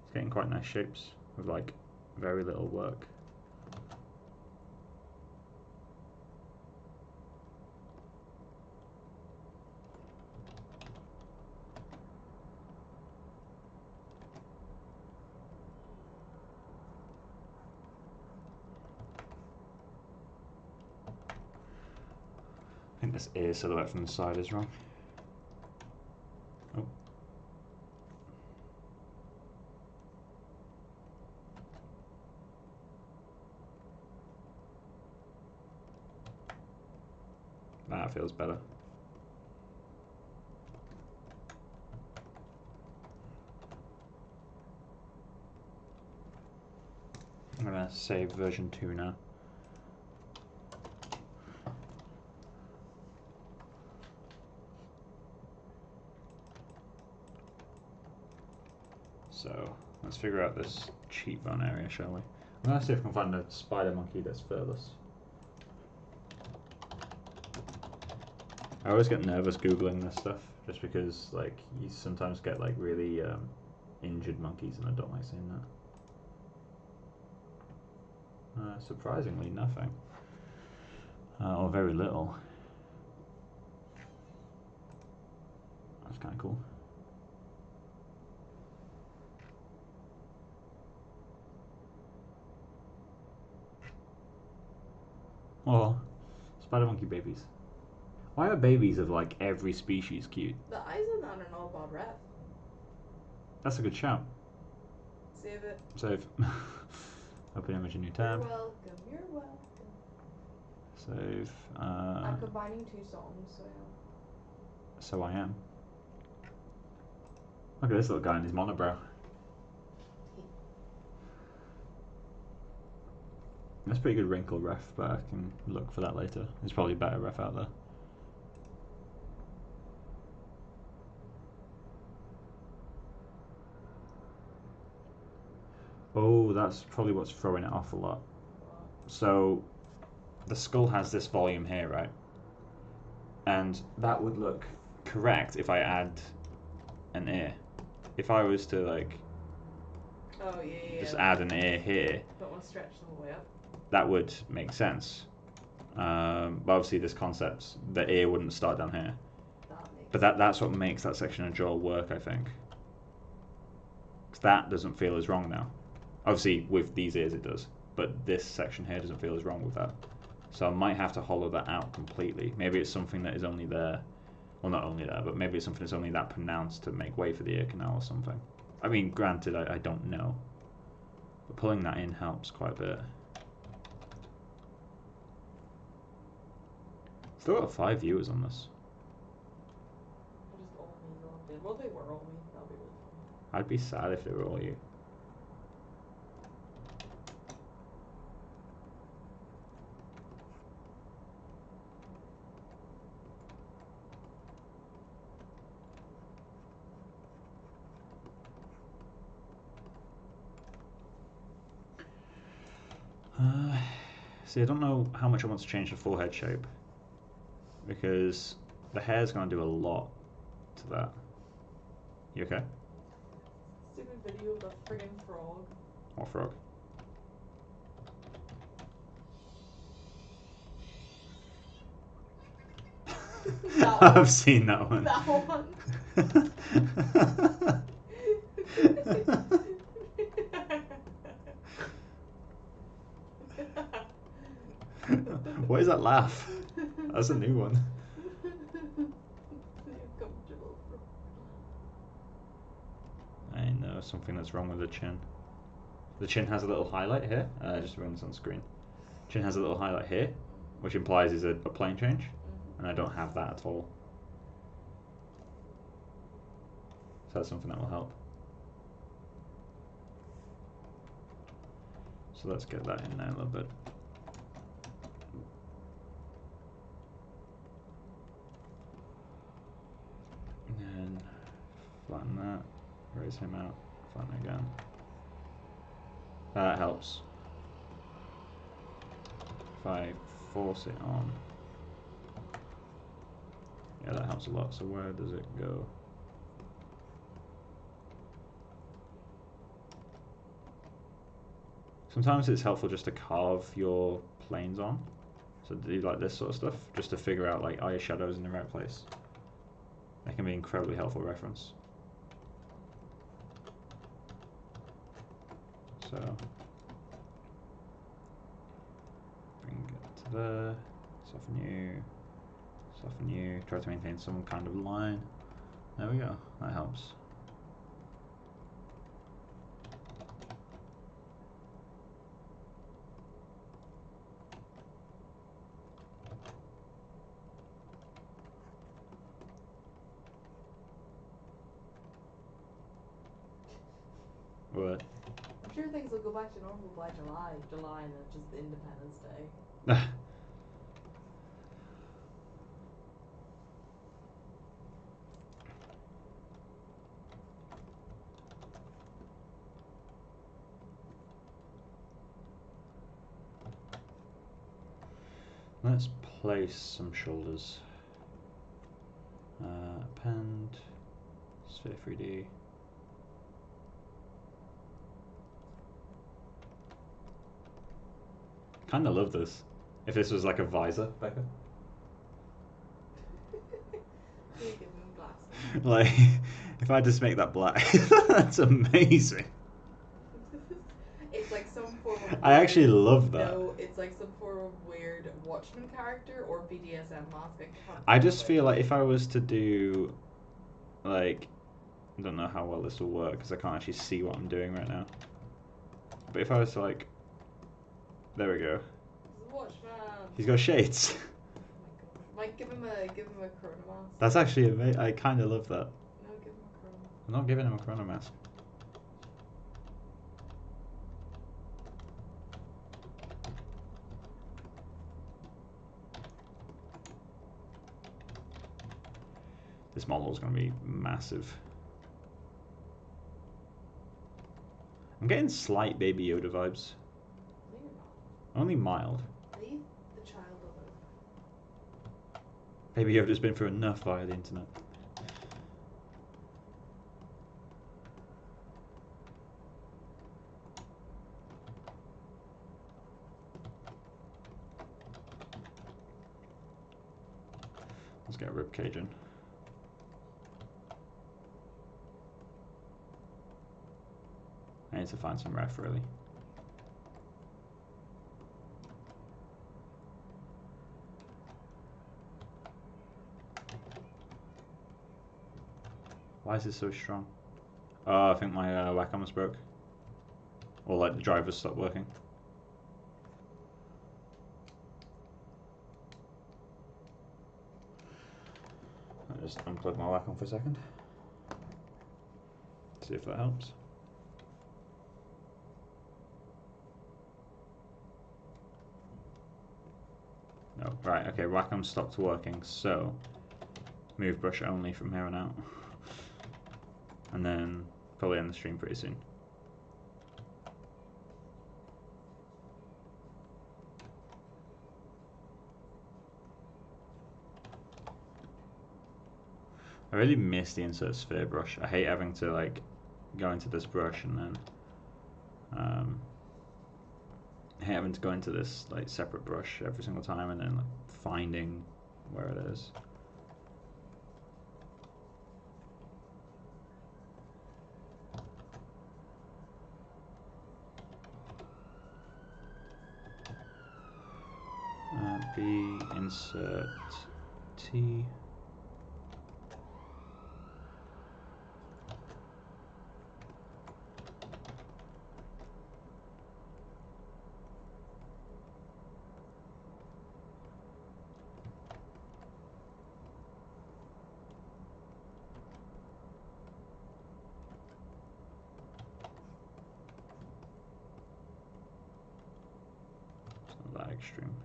It's getting quite nice shapes with like very little work. I think this ear silhouette from the side is wrong. Oh. That feels better. I'm gonna save version 2 now. So let's figure out this cheekbone area, shall we? I'm gonna see if I can find a spider monkey that's furless. I always get nervous googling this stuff, just because like you sometimes get like really injured monkeys, and I don't like seeing that. Surprisingly, nothing, or very little. That's kind of cool. Oh, spider monkey babies. Why are babies of like every species cute? The eyes on that are not bad ref. That's a good shout. Save it. Save. Open image in new tab. You're welcome. You're welcome. Save. I'm combining 2 songs, so yeah. So I am. Look at this little guy in his monobrow. That's pretty good wrinkle ref, but I can look for that later. There's probably a better ref out there. Oh, that's probably what's throwing it off a lot. So the skull has this volume here, right? And that would look correct if I add an ear. If I was to like just add an ear here, don't want to stretch the whole way up. That would make sense. But obviously this concept, the ear wouldn't start down here. But that's what makes that section of jaw work, I think. 'Cause that doesn't feel as wrong now. Obviously with these ears it does, but this section here doesn't feel as wrong with that. So I might have to hollow that out completely. Maybe it's something that is only there, well not only there, but maybe it's something that's only that pronounced to make way for the ear canal or something. I mean, granted, I don't know. But pulling that in helps quite a bit. Still got 5 viewers on this. Just all me logged in. Well, they were all me. That'll be really fun. I'd be sad if they were all you. See, I don't know how much I want to change the forehead shape, because the hair's going to do a lot to that. You okay? Stupid video of the friggin' frog. What frog? I've seen that one. That one. What is that laugh? That's a new one. I know something that's wrong with the chin. The chin has a little highlight here. Just runs on screen. Chin has a little highlight here, which implies is a plane change, and I don't have that at all. So that's something that will help. So let's get that in there a little bit. And then flatten that, raise him out, flatten again. That helps. If I force it on, helps a lot. So where does it go? Sometimes it's helpful just to carve your planes on. So do like this sort of stuff, just to figure out like, are your shadows in the right place? That can be an incredibly helpful reference. So bring it to there, soften you, try to maintain some kind of line. There we go, that helps. What? I'm sure things will go back to normal by July, and it's just Independence Day. Let's place some shoulders. Append, sphere 3D. Kinda love this. If this was like a visor, Becca. You give them glasses. Like, if I just make that black, that's amazing. It's like some form of I actually love that. No, it's like some form of weird Watchmen character or BDSM mask. I just feel like if I was to do, like, I don't know how well this will work because I can't actually see what I'm doing right now. But if I was to like, there we go. Watchman. He's got shades. Oh my god. Mike, give him a chrono mask. That's actually amazing. I kind of love that. No, give him a chrono. I'm not giving him a chrono mask. This model is going to be massive. I'm getting slight Baby Yoda vibes. No, you're not. Only mild. Leave the child alone. Baby Yoda's been through enough via the internet. Let's get a ribcage in. I need to find some ref, really. Why is this so strong? Oh, I think my Wacom's broke. Or like the drivers stopped working. I'll just unplug my Wacom for a second. See if that helps. No, right, okay, Wacom stopped working, so move brush only from here on out. And then probably end the stream pretty soon. I really miss the insert sphere brush. I hate having to like go into this brush and then I hate having to go into this like separate brush every single time and then like finding where it is. B, insert T. It's not that extreme.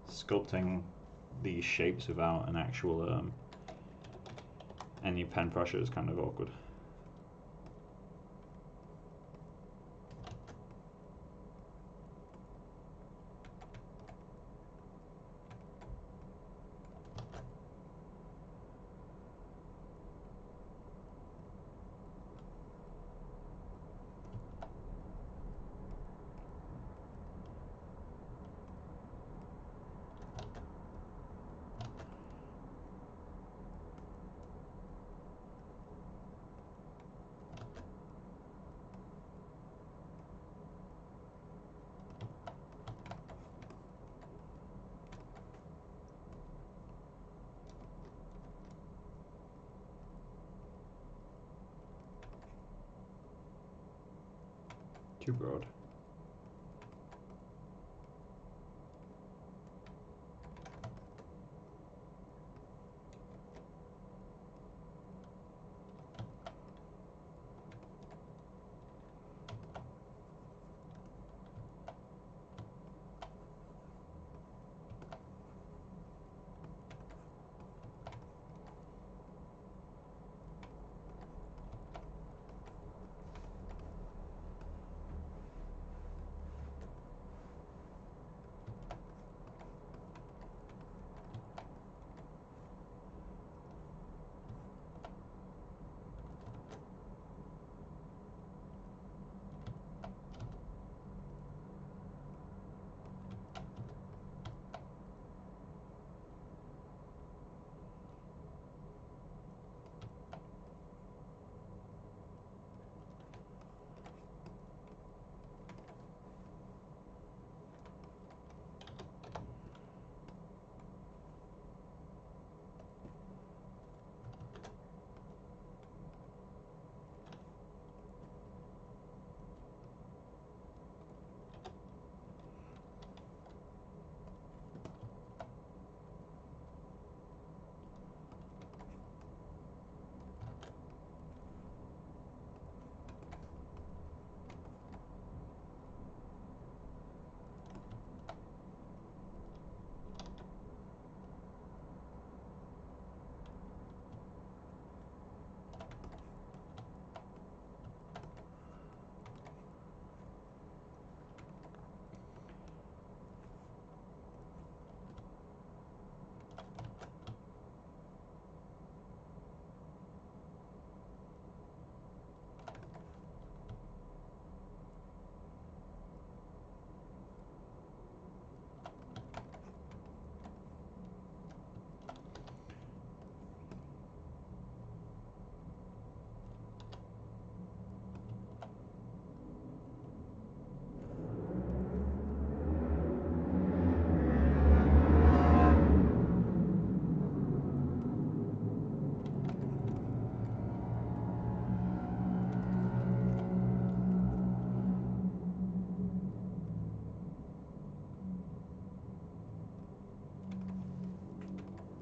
Sculpting these shapes without an actual any pen pressure is kind of awkward. Too broad.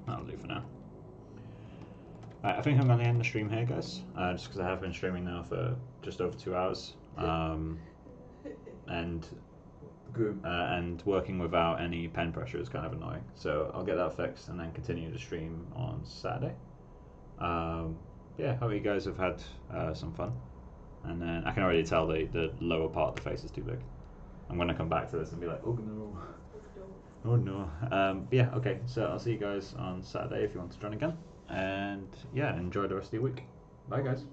That'll do for now. I think I'm going to end the stream here, guys, just because I have been streaming now for just over 2 hours, and working without any pen pressure is kind of annoying. So I'll get that fixed and then continue to stream on Saturday. Yeah, hope you guys have had some fun. And then I can already tell the lower part of the face is too big. I'm going to come back to this and be like, oh no. Oh no. Yeah, okay, so I'll see you guys on Saturday if you want to join again. And yeah, enjoy the rest of your week. Bye, guys.